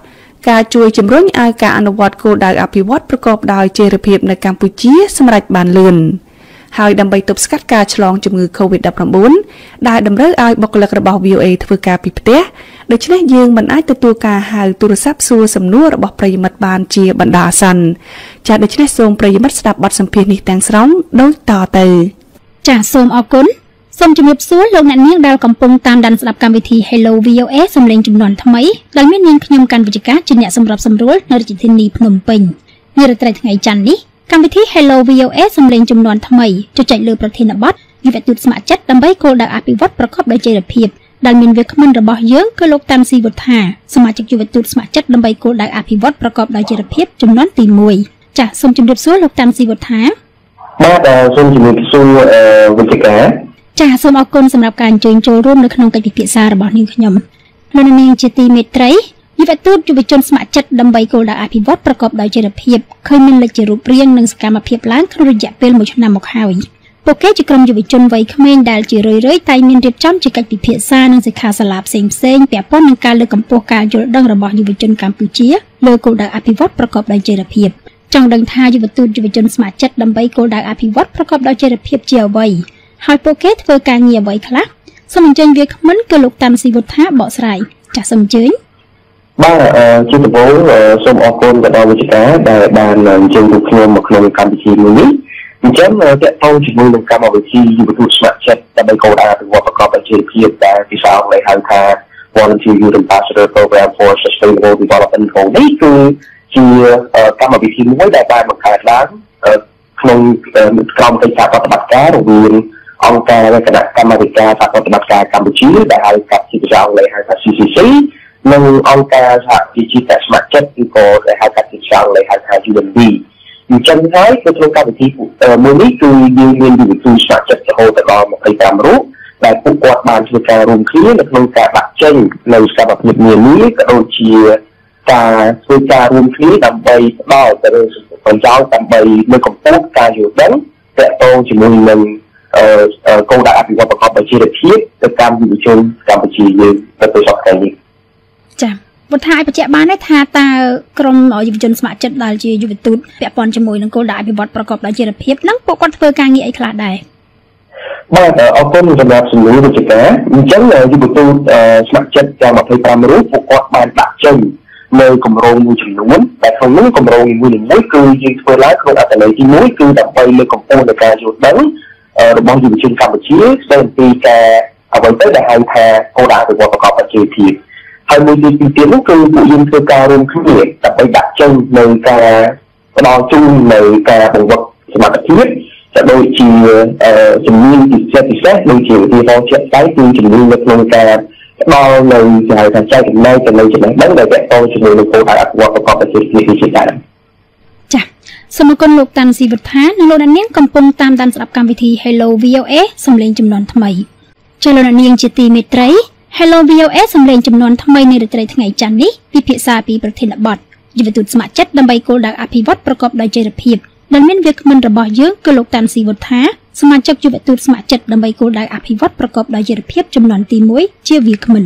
ការជួយជំរុញឲ្យការអនុវត្តគោលដៅអភិវឌ្ឍប្រកបដោយចីរភាពនៅកម្ពុជាសម្រេចបានលឿនហើយដើម្បីទប់ស្កាត់ការឆ្លងជំងឺ COVID-19 ដែលតម្រូវឲ្យបុគ្គលិករបស់ VOA ធ្វើការពីផ្ទះដូច្នេះយើងមិនអាចទទួលការហៅទូរស័ព្ទសួរសំណួររបស់ប្រិយមិត្តបានជាបណ្ដោះអាសន្នចា៎ដូច្នេះសូមប្រិយមិត្តស្ដាប់បទសម្ភាសន៍នេះទាំងស្រុងដូចតទៅចា៎សូមអរគុណសូមជម្រាបសួរលោកអ្នកនាងដែលកំពុងតាមដានស្ដាប់កម្មវិធី Hello VOA សំឡេងចំនួនថ្មីដែលមាននាងខ្ញុំកាន់វិជ្ជការជាអ្នកសម្របសម្រួលនៅរាជធានីភ្នំពេញនារាត្រីថ្ងៃច័ន្ទនេះកម្មវិធី Hello VOA សំឡេងចំនួនថ្មីជជែកលើប្រធានបទយុវទូតស្ម័គ្រចិត្តដើម្បីគោលដៅអភិវឌ្ឍប្រកបដោយចីរភាពដែលមានវាគ្មិនរបស់យើងគឺលោកតាន់ស៊ីវុធា សមាជិកយុវទូតស្ម័គ្រចិត្តដើម្បីគោលដៅអភិវឌ្ឍប្រកបដោយចីរភាពចំនួនទី1ចាសសូមជម្រាបសួរលោកតាន់ស៊ីវុធាបាទសូមជម្រាបសួរវិជ្ជការចាសសូមអរគុណសម្រាប់ការអញ្ជើញចូលរួមនៅក្នុងកិច្ចពិភាក្សារបស់នាងខ្ញុំលោកនាងជាទីមេត្រីយុវទូតយុវជនស្ម័គ្រចិត្តដើម្បីគោលដៅអភិវឌ្ឍប្រកបដោយចីរភាពឃើញមានលេចជារូបរាងនិងសកម្មភាពឡើងក្នុងរយៈពេល1ឆ្នាំមកហើយពួកគេជាក្រុមយុវជនវ័យក្មេងដែលជារឿយៗតែងមានរៀបចំជាកិច្ចពិភាក្សានិងសិក្ខាសាលាផ្សេងៗពាក់ព័ន្ធនឹងការលើកកម្ពស់ការយល់ដឹងរបស់យុវជនកម្ពុជាលើគោលដៅអភិវឌ្ឍប្រកបដោយចីរភាពចង់ដឹងថាយុវទូតយុវជនស្ម័គ្រចិត្តដើម្បីគោលដៅអភិវឌ្ឍប្រកបដោយចីរភាពជាអ្វីហើយពួកគេធ្វើការងារអ្វីខ្លះសូមអញ្ជើញវាគ្មិនគឺលោកតាន់ស៊ីវុធាបកស្រាយចាសសូមអញ្ជើញបាទជាដំបូងសូមអរគុណទៅដល់វិជ្ជការដែលបានអញ្ជើញពួកខ្ញុំមកក្នុងកម្មវិធីមួយនេះអញ្ចឹងតើតើជាមួយនឹងកម្មវិធីយុវទូតស្ម័គ្រចិត្តដើម្បីគោលដៅអភិវឌ្ឍប្រកបដោយចីរភាពដែលភាសាអង់គ្លេសហៅថា Volunteer Youth Ambassador Program for Sustainable Development នេះគឺជាកម្មវិធីមួយដែលបានបង្កើតឡើងក្នុងក្រុមកិច្ចសហប្រតិបត្តិការរវាងអង្គការគណៈកម្មាធិការសហប្រតិបត្តិការកម្ពុជាដែលហៅកាត់ជាភាសាអង់គ្លេសហៅថា CCC និងអង្គការសហជីវជាតិស្ម័គ្រចិត្តឬក៏ដែលហៅកាត់ជាភាសាអង់គ្លេសហៅថា UNB អញ្ចឹងហើយក្នុងកម្មវិធីមួយនេះគឺយើងមានយុវជនស្ម័គ្រចិត្តរហូតដល់25រូបដែលពួកគាត់បានធ្វើការរួមគ្នានៅក្នុងការដាក់ចេញនៅសកម្មភាពនានាក៏ដូចជាការធ្វើការរួមគ្នាដើម្បីផ្ដល់ទៅប្រយោជន៍ដើម្បីលើកកម្ពស់ការយល់ដឹងទាក់ទងជាមួយនឹងគោលដៅអភិវឌ្ឍប្រកបដោយចីរភាពទៅកាន់យុវជនកម្ពុជាយើងទៅសប្តាហ៍នេះចា៎បុថាឲ្យបញ្ជាក់បានថាតើក្រុមយុវជនស្ម័គ្រចិត្តដែលជាយុវទូតពាក់ព័ន្ធជាមួយនឹងគោលដៅអភិវឌ្ឍប្រកបដោយចីរភាពហ្នឹងពួកគាត់ធ្វើការងារអីខ្លះដែរបាទអរគុណសម្រាប់សំណួរវិជ្ជការអញ្ចឹងយុវទូតស្ម័គ្រចិត្តទាំង25រូបពួកគាត់បានដាក់ចេញនៅគម្រោងមួយចំនួនតែក្នុងនោះគម្រោងមួយៗគឺយើងធ្វើឡើងក្នុងអត្ថន័យទី1គឺដើម្បីលើកកម្ពស់នៃការយល់ដឹងរបស់យុវជនកម្ពុជាស្ដីអំពីការអ្វីទៅដែលហៅថាគោលដៅអភិវឌ្ឍប្រកបដោយចីរភាពហើយមួយទីទៀតនោះគឺពួកយើងធ្វើការរួមគ្នាដើម្បីដាក់ចេញនៅការផ្ដល់ជូននៅការបង្វឹកសមត្ថភាពក៏ដូចជាជំនាញពិសេសដូចជាឧទាហរណ៍ជាក់ស្ដែងគឺជំនាញនៅក្នុងការផ្ដល់នៅគេហៅថាចែកចំណែកចំណេះដឹងដែលទាក់ទងជាមួយនឹងគោលដៅអភិវឌ្ឍប្រកបដោយចីរភាពជាដើមចា៎សូមអរគុណលោកតាន់ស៊ីវុធានិងលោកអ្នកនាងកំពុងតាមដានស្ដាប់កម្មវិធី Hello VOA សំឡេងចំនួនថ្មីចា៎លោកអ្នកនាងជាទីមេត្រី Hello VOA សំឡេងចំនួនថ្មីនៃរាត្រីថ្ងៃច័ន្ទនេះពិភាក្សាពីប្រធានបទយុវទូតស្ម័គ្រចិត្តដើម្បីគោលដៅអភិវឌ្ឍប្រកបដោយចីរភាពដែលមានវាគ្មិនរបស់យើងគឺលោកតាន់ស៊ីវុធាសមាជិកយុវទូតស្ម័គ្រចិត្តដើម្បីគោលដៅអភិវឌ្ឍប្រកបដោយចីរភាពចំនួនទី1ជាវាគ្មិន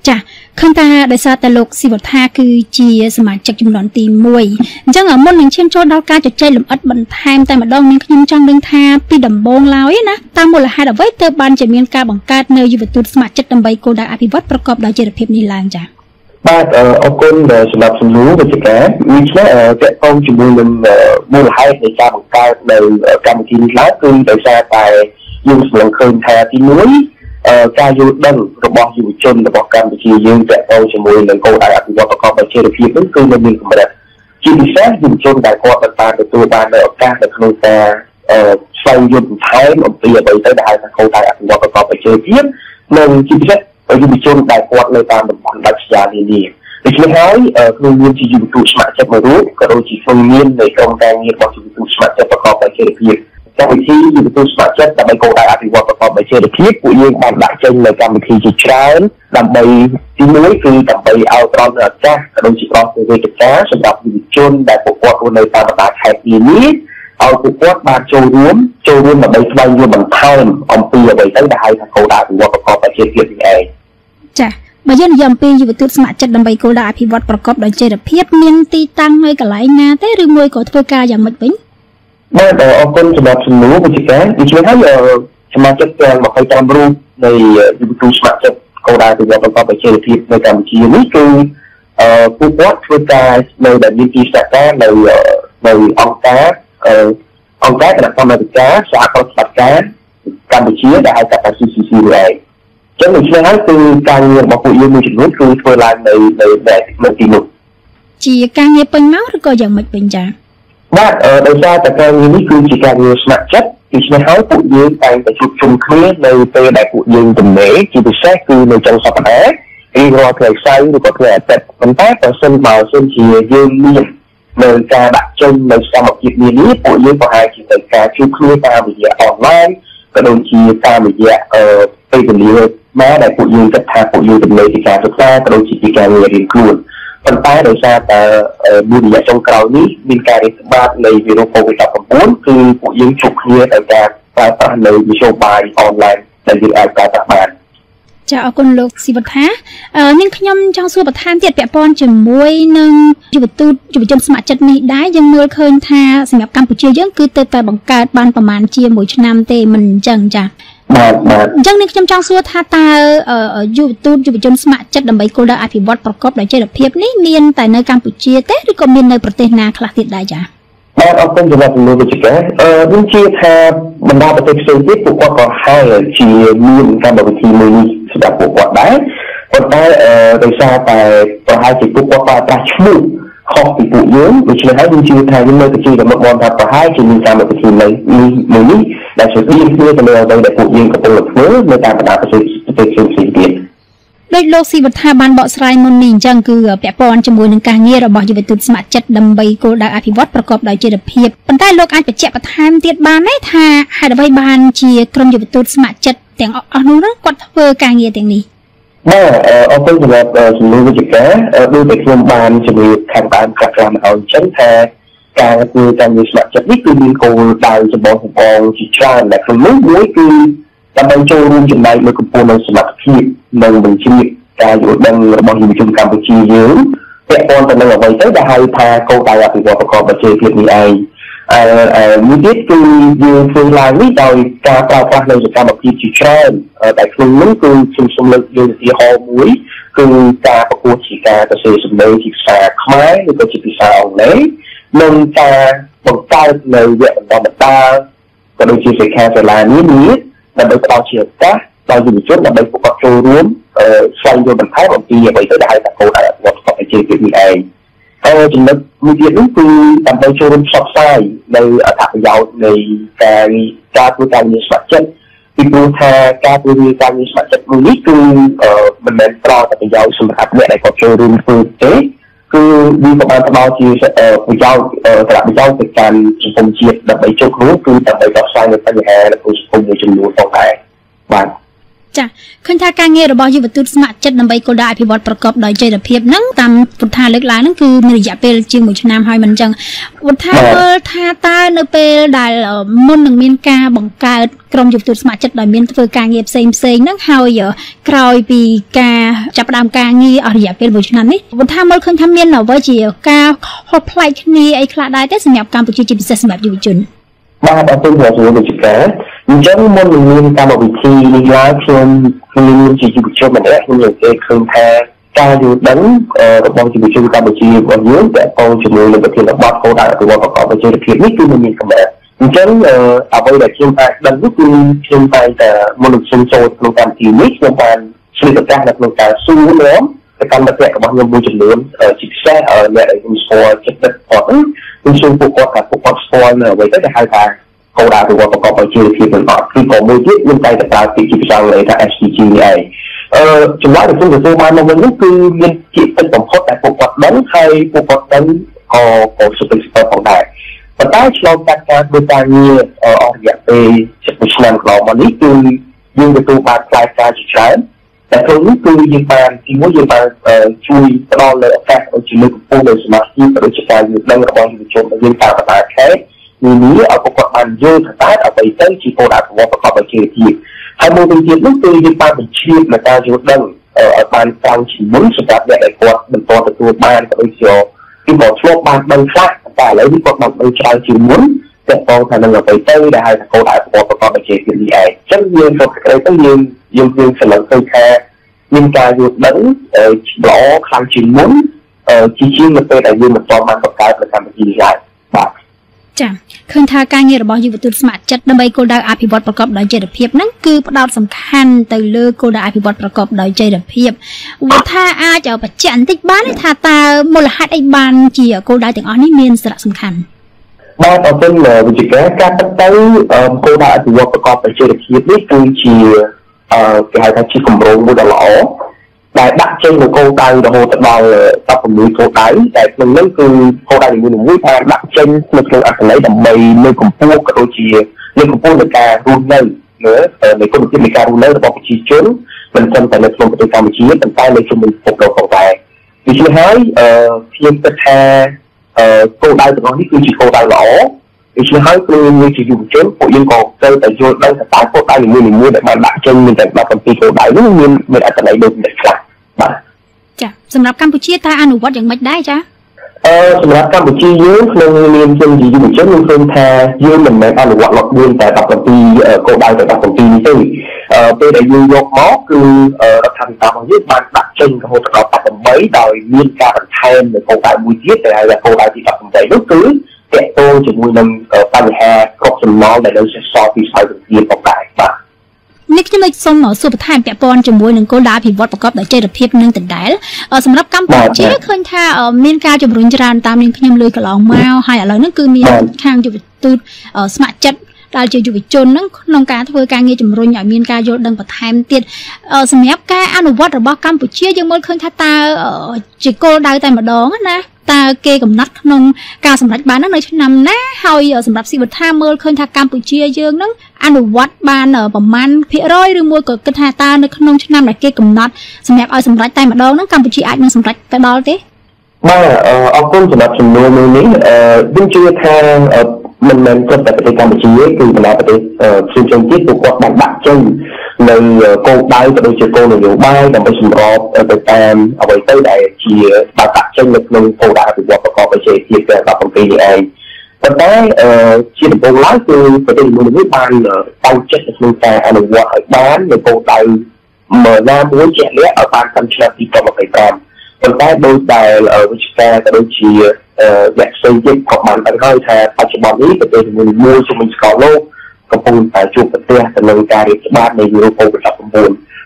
ចាឃើញថាដោយសារតែលោកស៊ីវត្ថាគឺជាសមាជិកចំនួនទី1អញ្ចឹងមុននឹងឈានចូលដល់ការជជែកលម្អិតបន្ថែមតែម្ដងនាងខ្ញុំចង់ដឹងថាពីដំបូងឡើយណាតាមមូលហេតុអ្វីទើបបានជាមានការបង្កើតនៅយុវទូតស្ម័គ្រចិត្តដើម្បីគោលដៅអភិវឌ្ឍប្រកបដោយចីរភាពនេះឡើងចា៎បាទអរគុណសម្រាប់សំណួរវិជ្ជការនេះឆ្លងតកតងជាមួយនឹងមូលហេតុនៃការបង្កើតនៅកម្មវិធីនេះឡើងគឺដោយសារតែយើងសម្លឹងឃើញថាទី1ការយល់ដឹងរបស់យុវជនរបស់កម្ពុជាយើងតកតងជាមួយនឹងគោលដៅអភិវឌ្ឍប្រកបដោយចីរភាពនេះគឺមានកម្រិតជាពិសេសយុវជនដែលគាត់បានទទួលបានឱកាសនៅក្នុងការស្វែងយល់បន្ថែមអំពីអ្វីទៅដែលហៅថាគោលដៅអភិវឌ្ឍប្រកបដោយចីរភាពនិងជាពិសេសយុវជនដែលគាត់នៅតាមតំបន់ដាច់ស្រយាលនានាដូច្នេះហើយក្នុងនាមជាយុវជនស្ម័គ្រចិត្តមួយរូបក៏ដូចជាក្នុងនាមនៃក្រុមការងាររបស់យុវជនស្ម័គ្រចិត្តប្រកបដោយចីរភាពកម្មវិធីយុវជនស្ម័គ្រចិត្តដើម្បីគោលដៅអភិវឌ្ឍប្រកបដោយចីរភាពពួកយើងបានដាក់ចេញនៅកម្មវិធីជាច្រើនដើម្បីទី1គឺដើម្បីឲ្យប្រព័ន្ធឱកាសក៏ដូចជាប្រព័ន្ធវេទិកាសម្រាប់យុវជនដែលពួកគាត់រស់នៅតាមបណ្ដាខេត្តនានាឲ្យពួកគាត់បានចូលរួមដើម្បីស្វែងយល់បន្ថែមអំពីអ្វីទៅដែលហៅថាគោលដៅអភិវឌ្ឍប្រកបដោយចីរភាពនេះឯងចាបើយើងនិយាយអំពីយុវទូតស្ម័គ្រចិត្តដើម្បីគោលដៅអភិវឌ្ឍប្រកបដោយចីរភាពមានទីតាំងនៅកន្លែងណាទេឬមួយក៏ធ្វើការយ៉ាងម៉េចវិញបាទអរគុណសម្រាប់សំណួរវិជ្ជការដូច្នេះហើយសមាជិកទាំង25រូបនៃយុវទូតស្ម័គ្រចិត្តគោលដៅអភិវឌ្ឍប្រកបដោយចីរភាពនៅកម្ពុជានេះគឺពួកគាត់ធ្វើការនៅដែលមានទីស្នាក់ការនៅអង្គការគណៈកម្មាធិការសហប្រតិបត្តិការកម្ពុជាដែលហៅថា CCC នេះឯងចឹងដូច្នេះហើយគឺការងាររបស់ពួកយើងមួយចំនួនគឺធ្វើឡើងនៅទីនោះជាការងារពេញម៉ោងឬក៏យ៉ាងម៉េចវិញចា៎បាទដោយសារតែការងារនេះគឺជាការងារស្ម័គ្រចិត្តដូច្នេះហើយពួកយើងតែងតែជួបជុំគ្នានៅពេលដែលពួកយើងទំនេរជាពិសេសគឺនៅចុងសប្តាហ៍រៀងរាល់ថ្ងៃសៅរ៍ឬក៏ថ្ងៃអាទិត្យប៉ុន្តែបើសិនជាយើងមាននៅការដាក់ចេញនៅសកម្មភាពនានាពួកយើងក៏អាចជាការជួបគ្នាតាមរយៈអនឡាញក៏ដូចជាតាមរយៈពេលវេលាមកដែលពួកយើងគិតថាពួកយើងទំនេរពីការសិក្សាក៏ដូចជាពីការងាររៀនខ្លួនប៉ុន្តែដោយសារតែមួយរយៈចុងក្រោយនេះមានការរាតត្បាតនៃវីរុស COVID-19 គឺពួកយើងជួបគ្នាដោយការប្រើប្រាស់នៅវិទ្យុបាយអនឡាញដែលយើងអាចប្រើប្រាស់បានចាអរគុណលោកស៊ីវត្ថានាងខ្ញុំចង់សួរបន្ថែមទៀតពាក់ព័ន្ធជាមួយនឹងយុវជនស្ម័គ្រចិត្តនេះដែរយើងមើលឃើញថាសម្រាប់កម្ពុជាយើងគឺទៅតែបង្កើតបានប្រហែលជាមួយឆ្នាំទេមិនអញ្ចឹងចាបាទអញ្ចឹងនាងខ្ញុំចង់សួរថាតើយុវជនស្ម័គ្រចិត្តដើម្បីគោលដៅអភិវឌ្ឍប្រកបដោយចីរភាពនេះមានតែនៅកម្ពុជាទេឬក៏មាននៅប្រទេសណាខ្លះទៀតដែរចាបាទអរគុណសម្រាប់សំណួរវិជ្ជការដូចជាថាបណ្ដាប្រទេសផ្សេងទៀតពួកគាត់ក៏ហើយជាមានកម្មវិធីមួយនេះសម្រាប់ពួកគាត់ដែរប៉ុន្តែដោយសារតែប្រហែលជាពួកគាត់ប្រើប្រាស់ឈ្មោះខុសពីពួកយើងដូច្នេះហើយយើងជឿថាយើងនៅតែជាកំណត់ថាប្រហែលជាមានកម្មវិធីមួយនេះដែលជួយគ្នាទៅលើអ្វីដែលពួកយើងកំពុងធ្វើនៅតាមបណ្ដាប្រទេសផ្សេងទៀតដោយលោកស៊ីវត្ថាបានបកស្រាយមុននេះអញ្ចឹងគឺពាក់ព័ន្ធជាមួយនឹងការងាររបស់យុវជនស្ម័គ្រចិត្តដើម្បីគោលដៅអភិវឌ្ឍប្រកបដោយចីរភាពប៉ុន្តែលោកអាចបញ្ជាក់បន្ថែមទៀតបានទេថាហេតុអ្វីបានជាក្រុមយុវជនស្ម័គ្រចិត្តទាំងអស់នោះគាត់ធ្វើការងារទាំងនេះបាទអរគុណសម្រាប់សំណួរវិជ្ជការដូចតែខ្ញុំបានជំរាបខាងដើមខ្លះៗមកឲ្យអញ្ចឹងថាការធ្វើការងារស្ម័គ្រចិត្តនេះគឺមានគោលដៅចម្បងជាច្រើនដែលក្នុងនោះមួយគឺដើម្បីចូលរួមចំណែកលើកម្ពុជានៅសមត្ថភាពនិងបញ្ជាការយល់ដឹងរបស់យុវជនកម្ពុជាយើងពាក់ព័ន្ធទៅនឹងអ្វីទៅដែលហៅថាគោលដៅអភិវឌ្ឍប្រកបដោយចីរភាពនេះឯងមួយទៀតគឺយើងធ្វើឡើងនេះដោយការប្រើប្រាស់នៅសកម្មភាពជាច្រើនដែលក្នុងនោះគឺខ្ញុំលើកយកឧទាហរណ៍មួយគឺការប្រកួតជាការសរសេរសំឡេងជាភាសាខ្មែរឬក៏ជាភាសាអង់គ្លេសនិងការបង្កើតនៅវគ្គបណ្ដុះបណ្ដាលក៏ដូចជាសិក្ខាសាលានានាដើម្បីផ្ដល់ជាឱកាសដល់យុវជនដើម្បីពួកគាត់ចូលរួមស្វែងយល់បន្ថែមអំពីអ្វីទៅដែលហៅថាគោលដៅអភិវឌ្ឍប្រកបដោយចីរភាពនេះឯងចំណុចមួយទៀតនោះគឺដើម្បីចូលរួមផ្សព្វផ្សាយនៅអត្ថប្រយោជន៍នៃការធ្វើការងារស្ម័គ្រចិត្តពីព្រោះថាការធ្វើការងារស្ម័គ្រចិត្តមួយនេះគឺមិនមែនប្រតែប្រយោជន៍សម្រាប់អ្នកដែលគាត់ចូលរួមធ្វើទេគឺវាក៏បានផ្ដល់ជាប្រយោជន៍ទៅកាន់សង្គមជាតិដើម្បីចូលរួមគឺដើម្បីដោះស្រាយនៅបញ្ហានៅក្នុងសង្គមមួយចំនួនផងដែរបាទ ចាឃើញថាការងាររបស់យុវទូតស្ម័គ្រចិត្តដើម្បីគោលដៅអភិវឌ្ឍប្រកបដោយចីរភាពហ្នឹងតាមពុទ្ធាលើកឡើងហ្នឹងគឺមានរយៈពេលជាង1ឆ្នាំហើយមិនអញ្ចឹងពុទ្ធាមើលថាតើនៅពេលដែលមុននឹងមានការបង្កើតក្រុមយុវទូតស្ម័គ្រចិត្តដោយមានធ្វើការងារផ្សេងហ្នឹងហើយក្រោយពីការចាប់ផ្ដើមការងារអស់រយៈពេល1ឆ្នាំនេះពុទ្ធាមើលឃើញថាមានអ្វីជាការខុសប្លែកគ្នាអីខ្លះដែរទេសម្រាប់កម្ពុជាជាពិសេសសម្រាប់យុវជនបាទអរគុណសម្រាប់ជំនួយវិជ្ជាអញ្ចឹងមុននឹងមានកម្មវិធីនេះឡើងខ្ញុំជាយុវជនម្នាក់ខ្ញុំនិយាយឃើញថាការយល់ដឹងរបស់យុវជនកម្ពុជារបស់យើងតើតើជាមួយនឹងប្រធានបទគោលដៅអភិវឌ្ឍប្រកបដោយចីរភាពនេះគឺមានកម្រិតអញ្ចឹងអ្វីដែលខ្ញុំអាចដឹងនោះគឺខ្ញុំតែមុននឹងខ្ញុំចូលក្នុងកម្មវិធីនេះខ្ញុំបានឆ្លៀតឱកាសនៅក្នុងការសួរនាំទៅកាន់មិត្តភ័ក្តិរបស់ខ្ញុំមួយចំនួនជាពិសេសអ្នកដែលខ្ញុំស្គាល់ចិត្តគាត់ខ្ញុំសួរពួកគាត់ថាពួកគាត់ស្គាល់នៅអ្វីទៅដែលហៅថាគោលដៅអភិវឌ្ឍប្រកបដោយចីរភាពនឹងអត់គឺក៏មួយទៀតខ្ញុំតែប្រើពាក្យជាភាសាអង់គ្លេសថា SDG នេះឯងចំណុចដែលខ្ញុំទទួលបានមកវិញនោះគឺមានជាតិចបំផុតដែលពួកគាត់ដឹងហើយពួកគាត់ដឹងក៏សុទ្ធតែផងដែរប៉ុន្តែឆ្លងកាត់ការធ្វើការងារអស់រយៈពេល7ឆ្នាំកន្លងមកនេះគឺយើងទទួលបានផ្លែការជាច្រើនតែក្នុងនេះគឺយើងបានទីមួយយើងបានជួយផ្ដល់នូវឱកាសឲ្យជំនួយកម្ពុជាសមាជិកក៏ដូចជាការយល់ដឹងរបស់យុវជនដែលយើងតាមតាខែនេះឲ្យពួកគាត់បានយល់ថាតើអ្វីទៅជាគោលដៅប្រកបដោយចីរភាពហើយមួយវិញទៀតនោះគឺយើងបានបញ្ជានៅការយល់ដឹងឲ្យបានត្រង់ជាមុនសម្រាប់អ្នកដែលគាត់មិនទាន់ទទួលបានក៏ដូចជាពីមកឆ្លងបានដឹងខ្លះតែឥឡូវនេះគាត់បានដឹងច្រើនជាងមុនតែបងថានឹងអ្វីទៅដែលហៅថាគោលដៅប្រកបដោយចីរភាពនេះឯងអញ្ចឹងយើងក៏ក្តីទៅយើងសម្លឹងឃើញថាមានការយល់ដឹងល្អខ្លាំងជាងមុនជានៅពេលដែលយើងមិនទាន់បានបង្កើតកម្មវិធីនេះឡើយបាទចាឃើញថាការងាររបស់យុវទូតស្ម័គ្រចិត្តដើម្បីគោលដៅអភិវឌ្ឍប្រកបដោយចីរភាពហ្នឹងគឺផ្ដោតសំខាន់ទៅលើគោលដៅអភិវឌ្ឍប្រកបដោយចីរភាពវាថាអាចបញ្ជាក់បន្តិចបានទេថាតើមូលហេតុអីបានជាគោលដៅទាំងអស់នេះមានសារៈសំខាន់បាទអរគុណវិជ្ជាការទៅគោលដៅអភិវឌ្ឍប្រកបដោយចីរភាពនេះគឺជាគេហៅថាជាគម្រោងមួយដ៏ល្អដែលដាក់ចេញនៅគោលដៅរហូតដល់16គោលដៅតែក្នុងនោះគឺគោលដៅនីមួយៗបានដាក់ចេញនៅក្នុងអត្ថន័យដើម្បីលើកកម្ពស់ក៏ដូចជាលើកកម្ពស់នៃការរស់នៅនៃគុណភាពនៃការរស់នៅរបស់ប្រជាជនមិនត្រឹមតែនៅក្នុងប្រទេសកម្ពុជាប៉ុន្តែនៅជុំវិញពិភពលោកផងដែរដូច្នេះហើយខ្ញុំគិតថាគោលដៅទាំងអស់នេះគឺជាគោលដៅល្អដូច្នេះហើយគឺមានជាយុវជនពួកយើងក៏ត្រូវតែយល់ដឹងថាតើគោលដៅនីមួយៗដែលបានដាក់ចេញមានតែ17គោលដៅនេះមានអត្ថន័យដូចនេះខ្លះបាទចាសម្រាប់កម្ពុជាតើអនុវត្តយ៉ាងម៉េចដែរចាសម្រាប់កម្ពុជាយើងក្នុងនាមជាយុវជនខ្ញុំឃើញថាយើងមិនមែនអនុវត្តលោកមានតែ17គោលដៅតែ17នេះទេពេលដែលយើងយកមកគឺរដ្ឋាភិបាលរបស់យើងបានដាក់ចេញរហូតដល់18ដោយមានការបន្ថែមនៅគោលដៅមួយទៀតដែលហៅថាគោលដៅទី18នោះគឺទាក់ទងជាមួយនឹងបញ្ហាគ្រប់សំណល់ដែលនៅសេសសល់ពីស្វ័យសង្គ្រាមផងដែរបាទនេះខ្ញុំសូមសួរបន្ថែមពាក់ព័ន្ធជាមួយនឹងគោលដៅអភិវឌ្ឍប្រកបដោយចីរភាពនិងដដែលសម្រាប់កម្ពុជាឃើញថាមានការជំរុញច្រើនតាមនាងខ្ញុំលើកន្លងមកហើយឥឡូវនេះគឺមានខាងយុវទូតស្ម័គ្រចិត្តដែលជាយុវជនហ្នឹងក្នុងការធ្វើការងារជំរុញឲ្យមានការយល់ដឹងបន្ថែមទៀតសម្រាប់ការអនុវត្តរបស់កម្ពុជាយើងមើលឃើញថាតើជាគោលដៅតែម្ដងណាតើគេកំណត់ក្នុងការសម្រេចបាននៅឆ្នាំណាហើយសម្រាប់ស៊ីវថាមើលឃើញថាកម្ពុជាយើងហ្នឹងអនុវត្តបានប្រមាណភាគរយឬមួយក៏គិតថាតើនៅក្នុងឆ្នាំដែលគេកំណត់សម្រាប់ឲ្យសម្រេចតែម្ដងហ្នឹងកម្ពុជាអាចនឹងសម្រេចទៅដល់ទេបាទអរគុណសម្រាប់ចំនួននេះខ្ញុំជឿថាមិនមែនគ្រាន់តែប្រទេសកម្ពុជាគឺបណ្ដាប្រទេសផ្សេងៗទៀតពួកគាត់បានដាក់ចេញនៅគោលដៅក៏ដូចជាគោលនយោបាយដើម្បីសម្របទៅតាមអ្វីទៅដែលជាបានដាក់ចេញនៅក្នុងគោលដៅអភិវឌ្ឍប្រកបដោយចីរភាព17នេះឯងប៉ុន្តែជាដំបូងឡើយគឺប្រទេសមួយបានតាំងចិត្តនៅក្នុងការអនុវត្តឲ្យបាននៅគោលដៅណាមួយជាក់លាក់ឲ្យបានតាមឆ្នាំ2025ប៉ុន្តែដោយដែលវិជ្ជាការក៏ដូចជាអ្នកផ្សេងទៀតក៏បានដឹងហើយថាបច្ចុប្បន្ននេះប្រទេសមួយជុំវិញសកលលោកកំពុងតែជួបប្រទះទៅនឹងការរាតត្បាតនៃវីរុស COVID-19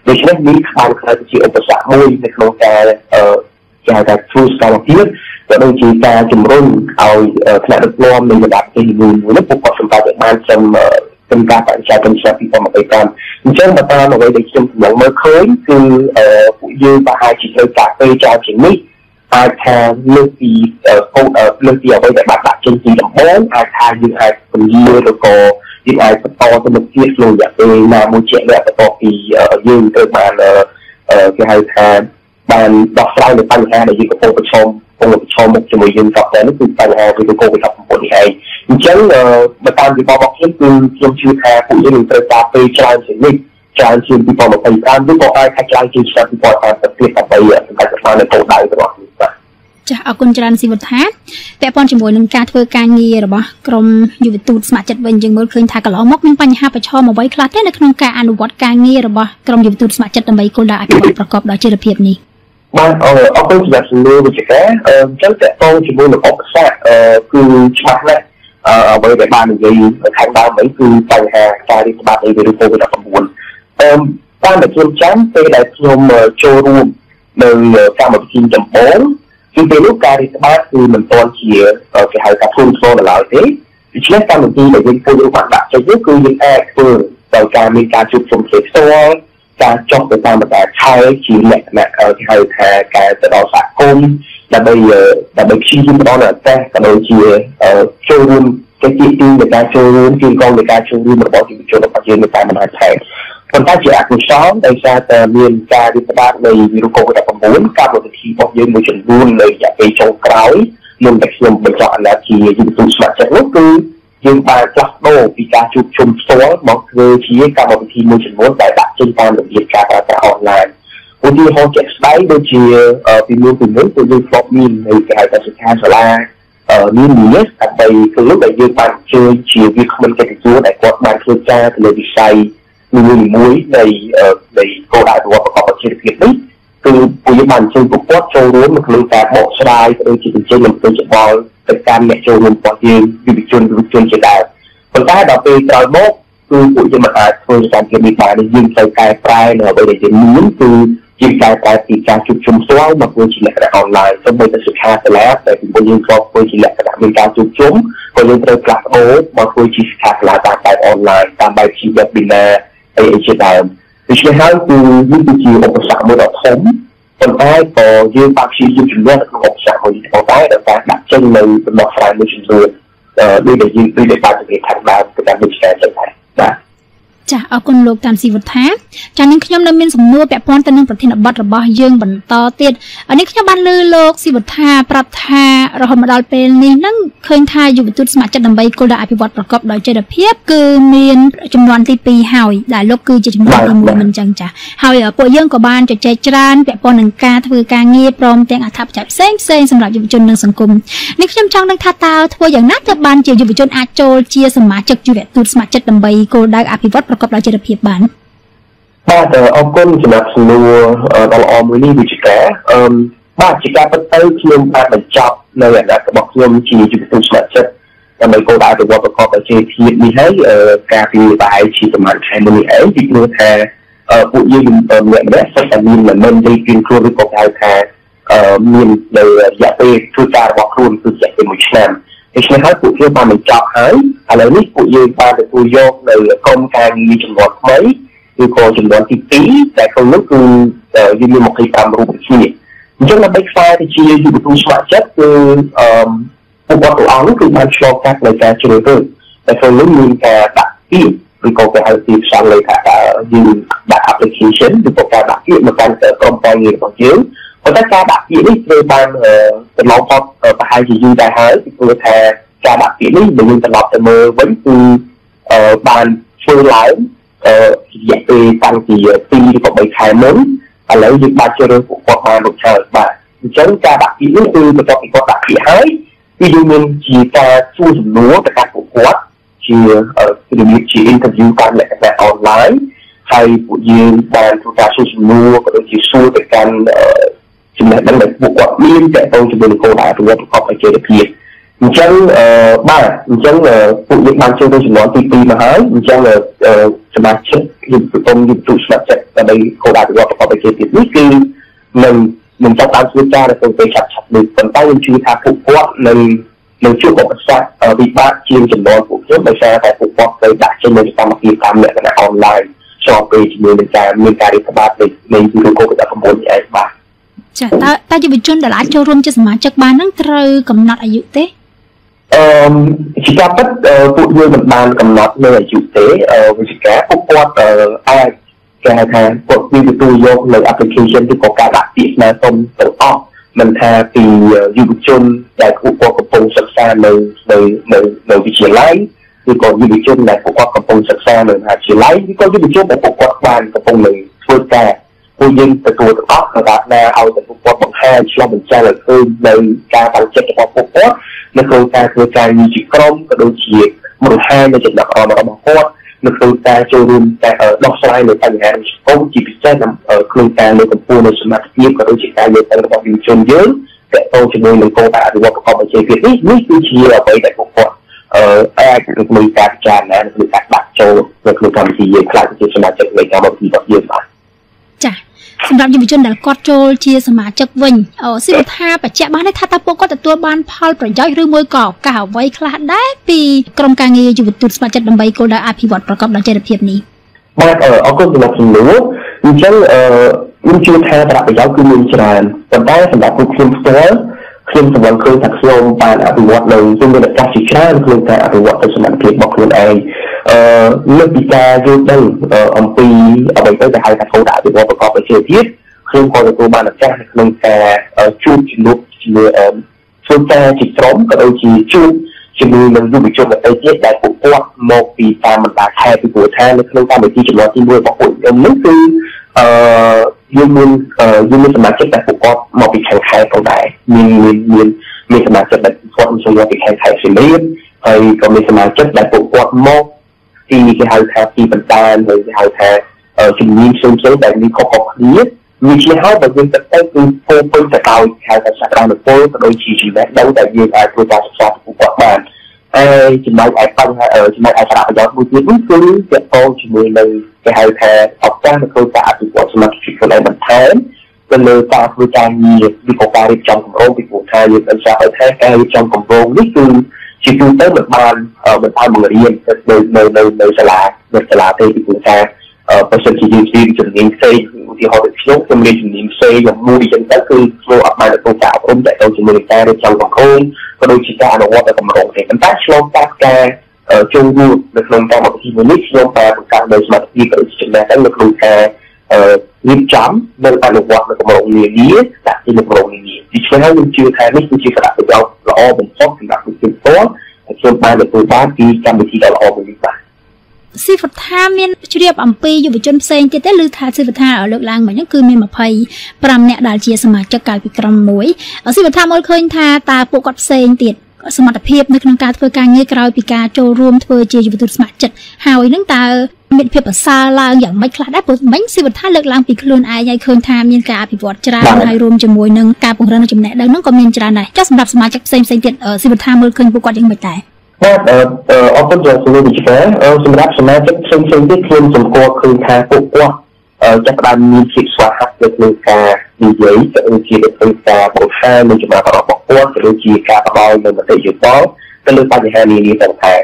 ដូច្នេះនេះបានក្លាយជាឧបសគ្គមួយនៅក្នុងការគេហៅថាធ្វើសកម្មភាពក៏ដូចជាការជំរុញឲ្យថ្នាក់ដឹកនាំនៃបណ្ដាប្រទេសមួយនេះពួកគាត់សម្រាប់ឲ្យបានចំការបរិយាកាសឆ្នាំ2025អញ្ចឹងបើតាមអ្វីដែលខ្ញុំកំពុងមើលឃើញគឺពួកយើងប្រហែលជាត្រូវការពេលច្រើនជាងនេះអាចថាលើកពីលើកពីអ្វីដែលបានដាក់ចេញពីដំបូងអាចថាយើងអាចពន្យាឬក៏ យើងអាចបន្តទៅមុខទៀតក្នុងរយៈពេលណាមួយជាក់លាក់បន្ទាប់ពីយើងត្រូវបានគេហៅថាបានដោះស្រាយនៅបញ្ហាដែលយើងកំពុងប្រឈមមុខជាមួយយើងតទៅនេះគឺបញ្ហាពីកូវីដ -19 នេះឯងអញ្ចឹងបើតាមពីរបស់ខ្ញុំគឺខ្ញុំជឿថាពួកយើងនឹងត្រូវការពេលច្រើនជាងនេះច្រើនជាង2025ឬក៏អាចថាច្រើនជាងឆ្នាំ2030ទៀតដើម្បីសម្រេចបាននៅគោលដៅរបស់នេះបាទចាអរគុណច្រើនស៊ីវុធាពាក់ព័ន្ធជាមួយនឹងការធ្វើការងាររបស់ក្រមយុវទូតស្ម័គ្រចិត្តវិញយើងមើលឃើញថាកន្លងមកមានបញ្ហាប្រឈមអ្វីខ្លះទេនៅក្នុងការអនុវត្តការងាររបស់ក្រមយុវទូតស្ម័គ្រចិត្តដើម្បីគោលដៅអភិវឌ្ឍប្រកបដោយចីរភាពនេះបាទអរគុណសម្រាប់សំណួរវិជ្ជាការអញ្ចឹងតើតើជាមួយនឹងឧបសគ្គគឺច្បាស់ណាស់អ្វីដែលបាននិយាយខាងដើមនេះគឺបញ្ហាការរៀបចំនៃវីរុស COVID-19 តាមដែលខ្ញុំចាំពេលដែលខ្ញុំចូលរួមនៅកម្មវិធីដំបូងគឺពេលនោះការរៀបចំគឺមិនទាន់ជាគេហៅថាធំធ្ងន់ដល់ឡើយទេដូច្នេះកម្មវិធីដែលយើងធ្វើយើងបានដាក់ចេញនោះគឺយើងអាចធ្វើដោយការមានការជួបជុំផ្ទាល់ការចុះទៅតាមបណ្ដាខែជាលក្ខណៈគេហៅថាការទៅដល់សហគមន៍ដើម្បីព្យាយាមផ្ដល់នូវឱកាសក៏ដូចជាចូលរួមកិច្ចទីនៃការចូលរួមជាកងនៃការចូលរួមរបស់យុវជនរបស់យើងនៅតាមបណ្ដាខេត្តប៉ុន្តែជាអកុសលដោយសារតែមានការរីករាលដាលនៃវីរុស COVID-19 កម្មវិធីរបស់យើងមួយចំនួននៅរយៈពេលចុងក្រោយមុនតែខ្ញុំបញ្ចប់អាណត្តិជាយុវជនស្ម័គ្រចិត្តនោះគឺយើងបានផ្លាស់ប្ដូរពីការជួបជុំផ្ទាល់មកធ្វើជាកម្មវិធីមួយចំនួនដែលដាក់ចេញតាមរបៀបការប្រើប្រាស់អនឡាញឧទាហរណ៍ជាក់ស្ដែងដូចជាពីមុនគឺយើងធ្លាប់មាននៅគេហៅថាសិក្ខាសាលាមាននេះដើម្បីគឺលោកដែលយើងបានជួយជាវាគ្មិនកិត្តិយសដែលគាត់បានធ្វើការទៅលើវិស័យមួយនៃគោលដៅរបស់ប្រកបដោយចីរភាពនេះគឺពួកយើងបានជួយពួកគាត់ចូលរួមនៅក្នុងការបកស្រាយទៅជាបញ្ចេញអំពីច្បល់ទៅកាន់អ្នកចូលរួមរបស់យើងយុវជនជាដើមប៉ុន្តែដល់ពេលក្រោយមកគឺពួកយើងមិនអាចធ្វើការគិតនេះបានយើងត្រូវកែប្រែនៅអ្វីដែលយើងមានគឺជាការកែពីការជួបជុំផ្ទាល់មកធ្វើជាលក្ខណៈអនឡាញសូម្បីតែសិក្ខាសាលាតែពីយើងក៏ធ្វើជាលក្ខណៈមានការជួបជុំក៏យើងត្រូវផ្លាស់ប្ដូរមកធ្វើជាសិក្ខាសាលាតាមបែបអនឡាញតាមបែបជា webinar អីជាដើមដូច្នេះហើយគឺវាគឺជាឧបសគ្គមួយដ៏ធំប៉ុន្តែក៏យើងបានព្យាយាមជំនះក្នុងឧបសគ្គមួយនេះផងដែរដោយការដាក់ចេញនៅដំណោះស្រាយមួយចំនួនដូចដែលយើងបាននិយាយខាងដើមទៅតាមវិទ្យាចឹងដែរបាទចាអរគុណលោកតាមស៊ីវុធាចានាងខ្ញុំនៅមានសំណួរពាក់ព័ន្ធទៅនឹងប្រធានបទរបស់យើងបន្តទៀតនេះខ្ញុំបានលើលោកស៊ីវុធាប្រាប់ថារហូតមកដល់ពេលនេះហ្នឹងឃើញថាយុវទូតស្ម័គ្រចិត្តដើម្បីគោលដៅអភិវឌ្ឍប្រកបដោយចីរភាពគឺមានចំនួនទី2ហើយដែលលោកគឺជាចំនួនទី1មិនចឹងចាហើយពួកយើងក៏បានជជែកច្រើនពាក់ព័ន្ធនឹងការធ្វើការងារព្រមទាំងអត្ថប្រយោជន៍ផ្សេងសម្រាប់យុវជននិងសង្គមនេះខ្ញុំចង់ដឹងថាតើធ្វើយ៉ាងណាទើបបានជាយុវជនអាចចូលជាសមាជិកយុវទូតស្ម័គ្រចិត្តដើម្បីគោលដៅអភិវឌ្ឍប្រកបដោយចីរភាពបានបាទអរគុណសម្រាប់សំណួរដ៏ល្អមួយនេះវិជ្ជាការបាទជាការពិតទៅខ្ញុំបានបញ្ចប់នៅអាណត្តិរបស់ខ្ញុំជាយុវជនស្ម័គ្រចិត្តដើម្បីគោលដៅអភិវឌ្ឍប្រកបដោយចីរភាពនេះហើយការពីប្រហែលជាប្រហែលខែមុននេះឯងពីព្រោះថាពួកយើងម្នាក់សិក្សាមានមិនได้ពីខ្លួនឬក៏ហៅថាមាននៅរយៈពេលធ្វើការរបស់ខ្លួនគឺរយៈពេល1ឆ្នាំដូច្នេះហើយពួកយើងបានបញ្ចប់ហើយឥឡូវនេះពួកយើងបានទទួលយកនៅក្រុមការងារចំនួនថ្មីគឺក៏ចំនួនទី2តែក្នុងនោះគឺយើងមាន25រូបគ្នាអញ្ចឹងដើម្បីខ្សែទៅជាយុវជនស្ម័គ្រចិត្តគឺពួកគាត់ទាំងអស់នោះគឺបានឆ្លងកាត់នៃការជ្រើសរើសតែក្នុងនោះមានការដាក់ពាក្យឬក៏គេហៅទីផ្សារលេខាយើងដាក់ application ឬក៏ការដាក់ពាក្យមកកាន់ក្រុមការងាររបស់យើងប៉ុន្តែការដាក់ពាក្យនេះត្រូវបានកន្លងផុតប្រហែលជាយូរដែរហើយពីព្រោះថាការដាក់ពាក្យនេះបើយើងត្រឡប់ទៅមើលវិញគឺបានធ្វើឡើងរយៈពេលតាំងពី2ឬក៏3ខែមុនឥឡូវយើងបានជ្រើសរើសពួកគាត់បានលោកចៅបាទអញ្ចឹងការដាក់ពាក្យនេះគឺបន្ទាប់ពីគាត់ដាក់ពាក្យហើយគឺយើងមានជាការសួរសំណួរទៅកាន់ពួកគាត់ជារបៀបជា interview តាមលក្ខណៈ online ហើយពួកយើងបានធ្វើការសួរសំណួរក៏ដូចជាសួរទៅកាន់ចំណេះដឹងដែលពួកគាត់មានតទៅជាមួយនឹងគោលដៅប្រកបដោយចីរភាពអញ្ចឹងបាទអញ្ចឹងពួកយើងបានចូលទៅចំនួនទី2មកហើយអញ្ចឹងសមាជិកយុវជនយុវជនស្ម័គ្រចិត្តដើម្បីគោលដៅប្រកបដោយចីរភាពនេះគឺនឹងចាប់តាមធ្វើការនៅពេលឆាប់នេះប៉ុន្តែយើងជឿថាពួកគាត់នឹងជួបឧបសគ្គវិបាកជាងចំនួនពួកខ្ញុំដោយសារតែពួកគាត់ទៅដាក់ចេញនៅសកម្មភាពតាមលក្ខណៈអនឡាញស្របពេលជាមួយនឹងការមានការរីករាលដាលនៃវីរុស COVID-19 នេះឯងបាទចាតើយុវជនដែលអាចចូលរួមជាសមាជិកបាននឹងត្រូវកំណត់អាយុទេ ជាការពិតពួកយើងមិនបានកំណត់នៅអាយុទេវិជាការពួកគាត់អាចគេហៅថាពួកវាទទួលយកនៅ application ឬក៏ការដាក់ពាក្យស្នើសុំទាំងអស់មិនថាពីយុវជនដែលពួកគាត់កំពុងសិក្សានៅវិទ្យាល័យឬក៏យុវជនដែលពួកគាត់កំពុងសិក្សានៅមហាវិទ្យាល័យឬក៏យុវជនដែលពួកគាត់បានកំពុងនៅធ្វើការពួកយើងទទួលទាំងអស់សម្រាប់ណាឲ្យតែពួកគាត់បង្ហាញឆ្លុះបញ្ចាំងឲ្យឃើញនៅការតាំងចិត្តរបស់ពួកគាត់នៅក្នុងការធ្វើការងារជាក្រុមក៏ដូចជាបង្ហាញនៅចំណាប់អារម្មណ៍របស់គាត់នៅក្នុងការចូលរួមការដោះស្រាយនៅបញ្ហាសង្គមជាពិសេសក្នុងការលើកកម្ពស់នៅសមត្ថភាពក៏ដូចជាការយល់ដឹងរបស់យុវជនយើងទាក់ទងជាមួយនឹងគោលដៅអភិវឌ្ឍប្រកបដោយចីរភាពនេះគឺជាអ្វីដែលពួកគាត់អាចនឹងការពិចារណានិងការដាក់ចូលនៅក្នុងកម្មវិធីយើងខ្លះជាសមាជិកនៃកម្មវិធីរបស់យើងបាទចា៎សម្រាប់យុវជនដែលគាត់ចូលជាសមាជិកវិញសិទ្ធិថាបច្ចៈបានថាតើពួកគាត់ទទួលបានផលប្រយោជន៍ឬមួយក៏ឱកាសអ្វីខ្លះដែរពីក្រុមការងារយុវជនស្ម័គ្រចិត្តដើម្បីគោលដៅអភិវឌ្ឍប្រកបដោយចីរភាពនេះបាទអរគុណសម្រាប់សំណួរអញ្ចឹងខ្ញុំជឿថាប្រយោជន៍គឺមានច្រើនប៉ុន្តែសម្រាប់ពួកខ្ញុំផ្ទាល់ខ្ញុំសង្ឃឹមឃើញថាខ្ញុំបានអភិវឌ្ឍនៅជំនាញកាសជាច្រើនក្នុងការអភិវឌ្ឍទៅសមត្ថភាពរបស់ខ្លួនឯងលើកពីការយល់ដឹងអំពីអ្វីទៅដែលហៅថាគោលដៅអភិវឌ្ឍប្រកបដោយចីរភាពខ្ញុំក៏ទទួលបានឱកាសនៅក្នុងការជួបជាមួយធ្វើការជាក្រុមក៏ដូចជាជួបជាមួយនឹងយុវជនដទៃទៀតដែលពួកគាត់មកពីតាមបណ្ដាខេត្តពីព្រោះថានៅក្នុងកម្មវិធីចំណុចទី1របស់ពួកខ្ញុំនេះគឺយើងមានសមាជិកដែលពួកគាត់មកពីខាងខេត្តផងដែរមានសមាជិកដែលគាត់មកពីខាងខេត្តសៀមរាបហើយក៏មានសមាជិកដែលពួកគាត់មកទីគេហៅថាទីបណ្ដាលឬគេហៅថាជំនាញផ្សេងៗដែលមានខុសៗគ្នាវាជាហើយបើយើងទៅគឺពោពេញទៅដោយហៅថាសក្តានុពលក៏ដូចជាចំណេះដឹងដែលយើងអាចធ្វើការសិក្សាពីពួកគាត់បានហើយចំណែកឯបញ្ហាចំណែកឯសារៈប្រយោជន៍មួយទៀតនេះគឺទាក់ទងជាមួយនឹងគេហៅថាឱកាសនៅក្នុងការអភិវឌ្ឍសមត្ថភាពខ្លួនឯងបន្ថែមទៅលើការធ្វើការងារឬក៏ការរៀបចំគម្រោងពីព្រោះថាយើងដឹងថាការរៀបចំគម្រោងនេះគឺជាទូទៅមិនបានបង្រៀននៅសាលាទេពីព្រោះថាបើសិនជាយើងរៀនជំនាញផ្សេងឧទាហរណ៍ដូចខ្ញុំរៀនជំនាញផ្សេងយ៉ាងមួយអញ្ចឹងទៅគឺធ្វើអត់បានទទួលការអប់រំតែទៅជាមួយនឹងការរៀបចំគម្រោងក៏ដូចជាការអនុវត្តគម្រោងទេប៉ុន្តែឆ្លងកាត់ការចូលរួមនៅក្នុងកម្មវិធីមួយនេះខ្ញុំបានបង្កើតនៅសមត្ថភាពក៏ដូចជាចំណេះដឹងនៅក្នុងការរៀបចំនិងអនុវត្តនៅគម្រោងនានាដាក់ជាគម្រោងនានាពីឆ្ងាយខ្ញុំជឿថានេះគឺជាសារៈប្រយោជន៍ល្អបំផុតសម្រាប់ប្រជាពលរដ្ឋខ្ញុំបានទទួលបានពីកម្មវិធីដ៏ល្អមួយនេះបាទស៊ីវថាមានជ្រាបអំពីយុវជនផ្សេងទៀតទេឬថាស៊ីវថាលើកឡើងមកហ្នឹងគឺមាន25នាក់ដែលជាសមាជិកកាលពីក្រុមមួយស៊ីវថាមើលឃើញថាតើពួកគាត់ផ្សេងទៀតសមត្ថភាពនៅក្នុងការធ្វើការងារក្រោយពីការចូលរួមធ្វើជាយុវជនស្ម័គ្រចិត្តហើយនឹងតើមានភាពប្រសើរឡើងយ៉ាងម៉េចខ្លះដែរព្រោះមិញស៊ីវថាលើកឡើងពីខ្លួនឯងឲ្យឃើញថាមានការអភិវឌ្ឍច្រើនហើយរួមជាមួយនឹងការពង្រឹងចំណេះដឹងហ្នឹងក៏មានច្រើនដែរចុះសម្រាប់សមាជិកផ្សេងទៀតស៊ីវថាមើលឃើញពួកគាត់យ៉ាងម៉េចដែរបាទអរគុណចំពោះវិជ្ជាសម្រាប់សមាជិកផ្សេងទៀតខ្ញុំសម្គាល់ឃើញថាពួកគាត់ចាប់ផ្ដើមមានភាពស្វាហាប់នៅក្នុងការនិយាយក៏ដូចជាក្នុងការបង្ហាញនៅចំណាប់អារម្មណ៍របស់គាត់ក៏ដូចជាការផ្ដល់នៅមតិយោបល់ទៅលើបញ្ហានានាទាំងតែ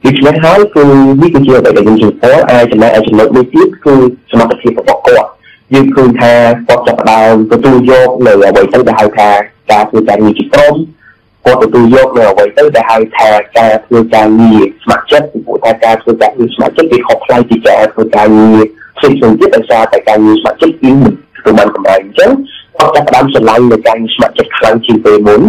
ដូច្នេះហើយគឺនេះគឺជាអ្វីដែលយើងជឿថាចំណែកឯចំណុចមួយទៀតគឺសមត្ថភាពរបស់គាត់យើងឃើញថាគាត់ចាប់ផ្ដើមទទួលយកនៅអ្វីទៅដែលហៅថាការធ្វើការងារជាក្រុមគាត់ទទួលយកនៅអ្វីទៅដែលហៅថាការធ្វើការងារស្ម័គ្រចិត្តពីព្រោះថាការធ្វើការងារស្ម័គ្រចិត្តវាខុសប្លែកពីការធ្វើការងារផ្សេងៗទៀតដោយសារតែការងារស្ម័គ្រចិត្តគឺមិនទទួលបានកម្រៃអញ្ចឹងគាត់ចាប់ផ្ដើមឆ្លងនៅការងារស្ម័គ្រចិត្តខ្លាំងជាងពេលមុន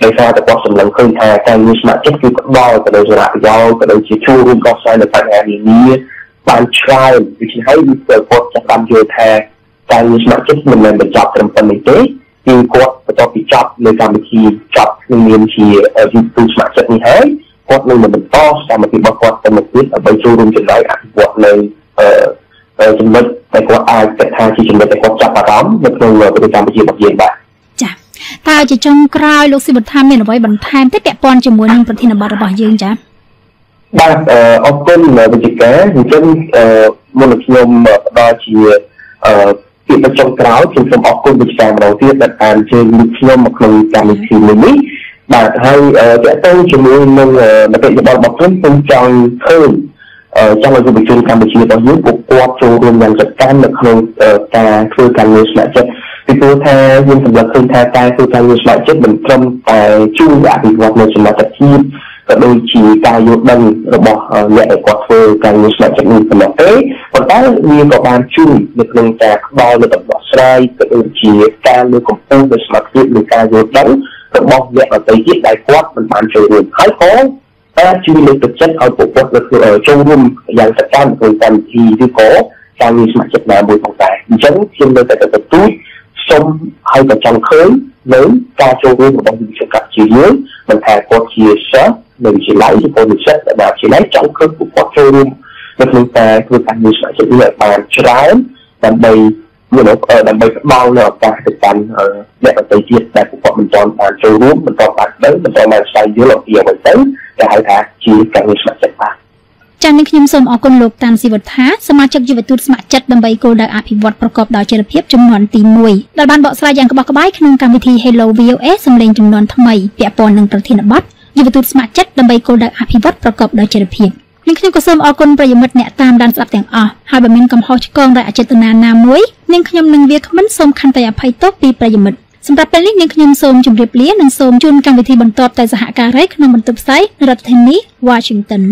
ដោយសារតែគាត់សម្លឹងឃើញថាការងារស្ម័គ្រចិត្តគឺផ្ដល់ទៅដល់សារៈប្រយោជន៍ក៏ដូចជាចូលរួមដោះស្រាយនៅបញ្ហានានាបានច្រើនដូច្នេះហើយគាត់ចាប់ផ្ដើមយល់ថាការងារស្ម័គ្រចិត្តមិនមែនបញ្ចប់ត្រឹមប៉ុណ្្នេះទេគឺគាត់បន្ទាប់ពីចប់នៅកម្មវិធីចប់នឹងមានជាយុវជនស្ម័គ្រចិត្តនេះហើយគាត់នឹងបន្តកម្មវិធីរបស់គាត់ទៅមុខទៀតដើម្បីចូលរួមចំណែកអភិវឌ្ឍនៅចំណុចដែលគាត់អាចគិតថាជាចំណុចដែលគាត់ចាប់អារម្មណ៍នៅក្នុងប្រទេសកម្ពុជារបស់យើងបាទចា៎តើជាចុងក្រោយលោកស៊ីវថាមានអ្វីបន្ថែមទេពាក់ព័ន្ធជាមួយនឹងប្រធានបទរបស់យើងចា៎បាទអរគុណវិជ្ជាការអញ្ចឹងមុននឹងខ្ញុំផ្ដល់ជាពីចុងក្រោយខ្ញុំសូមអរគុណវិជ្ជាការម្ដងទៀតដែលបានជើញខ្ញុំមកក្នុងកម្មវិធីនេះបាទហើយតើតើជាមួយនឹងមតិយោបល់របស់ខ្ញុំចង់ឃើញចង់ឲ្យយុវជនកម្ពុជារបស់យើងពួកគាត់ចូលរួមយ៉ាងសកម្មនៅក្នុងការធ្វើការងារស្ម័គ្រចិត្តពីព្រោះថាយើងសម្រាប់ឃើញថាការធ្វើការងារស្ម័គ្រចិត្តមិនត្រឹមតែជួយអភិវឌ្ឍនៅសមត្ថភាព ក៏ដូចជាការយល់ដឹងរបស់អ្នកដែលគាត់ធ្វើការងារស្ម័គ្រចិត្តនេះប៉ុណ្ណោះទេប៉ុន្តែវាក៏បានជួយនៅក្នុងការផ្ដល់នូវដំណោះស្រាយក៏ដូចជាការលើកកម្ពស់នូវសមត្ថភាពនៃការយល់ដឹងរបស់អ្នកដទៃទៀតដែលគាត់មិនបានចូលរួមហើយក៏អាចជួយលើកទឹកចិត្តឲ្យពួកគាត់ចូលរួមយ៉ាងសកម្មក្នុងកម្មវិធីឬក៏ការងារស្ម័គ្រចិត្តណាមួយផងដែរអញ្ចឹងខ្ញុំនៅតែទទួលសូមឲ្យតែចង់ឃើញនៅការចូលរួមរបស់វិទ្យាករជាយើងមិនថាគាត់ជាសិស្សនៅវិទ្យាល័យឬក៏និស្សិតដែលវិទ្យាល័យចង់ឃើញពួកគាត់ចូលរួមនៅក្នុងការធ្វើការងារស្ម័គ្រចិត្តនេះឲ្យបានច្រើនដើម្បីដើម្បីផ្ដល់នូវឱកាសទៅកាន់អ្នកដទៃទៀតដែលពួកគាត់មិនទាន់បានចូលរួមមិនទាន់បានដឹងមិនទាន់បានស្វែងយល់អំពីអ្វីទៅដែលហៅថាជាការងារស្ម័គ្រចិត្តបាទចា៎នេះខ្ញុំសូមអរគុណលោកតាន់ស៊ីវុធាសមាជិកយុវទូតស្ម័គ្រចិត្តដើម្បីគោលដៅអភិវឌ្ឍប្រកបដោយចីរភាពចំនួនទី1ដែលបានបកស្រាយយ៉ាងក្បោះក្បាយក្នុងកម្មវិធី Hello VOA សម្លេងចំនួនថ្មីពាក់ព័ន្ធនឹងប្រធានបទយុវទូតស្ម័គ្រចិត្តដើម្បីគោលដៅអភិវឌ្ឍប្រកបដោយចីរភាពនាងខ្ញុំក៏សូមអរគុណប្រិយមិត្តអ្នកតាមដានស្ដាប់ទាំងអស់ហើយបើមានកំហុសឆ្គងដោយអចេតនាណាមួយនាងខ្ញុំនឹងវាគ្មិនសូមខន្តីអភ័យទោសពីប្រិយមិត្តសម្រាប់ពេលនេះនាងខ្ញុំសូមជម្រាបលានិងសូមជូនកម្មវិធីបន្តទៅសហការីក្នុងបន្ទប់ផ្សាយនៅរដ្ឋធានី Washington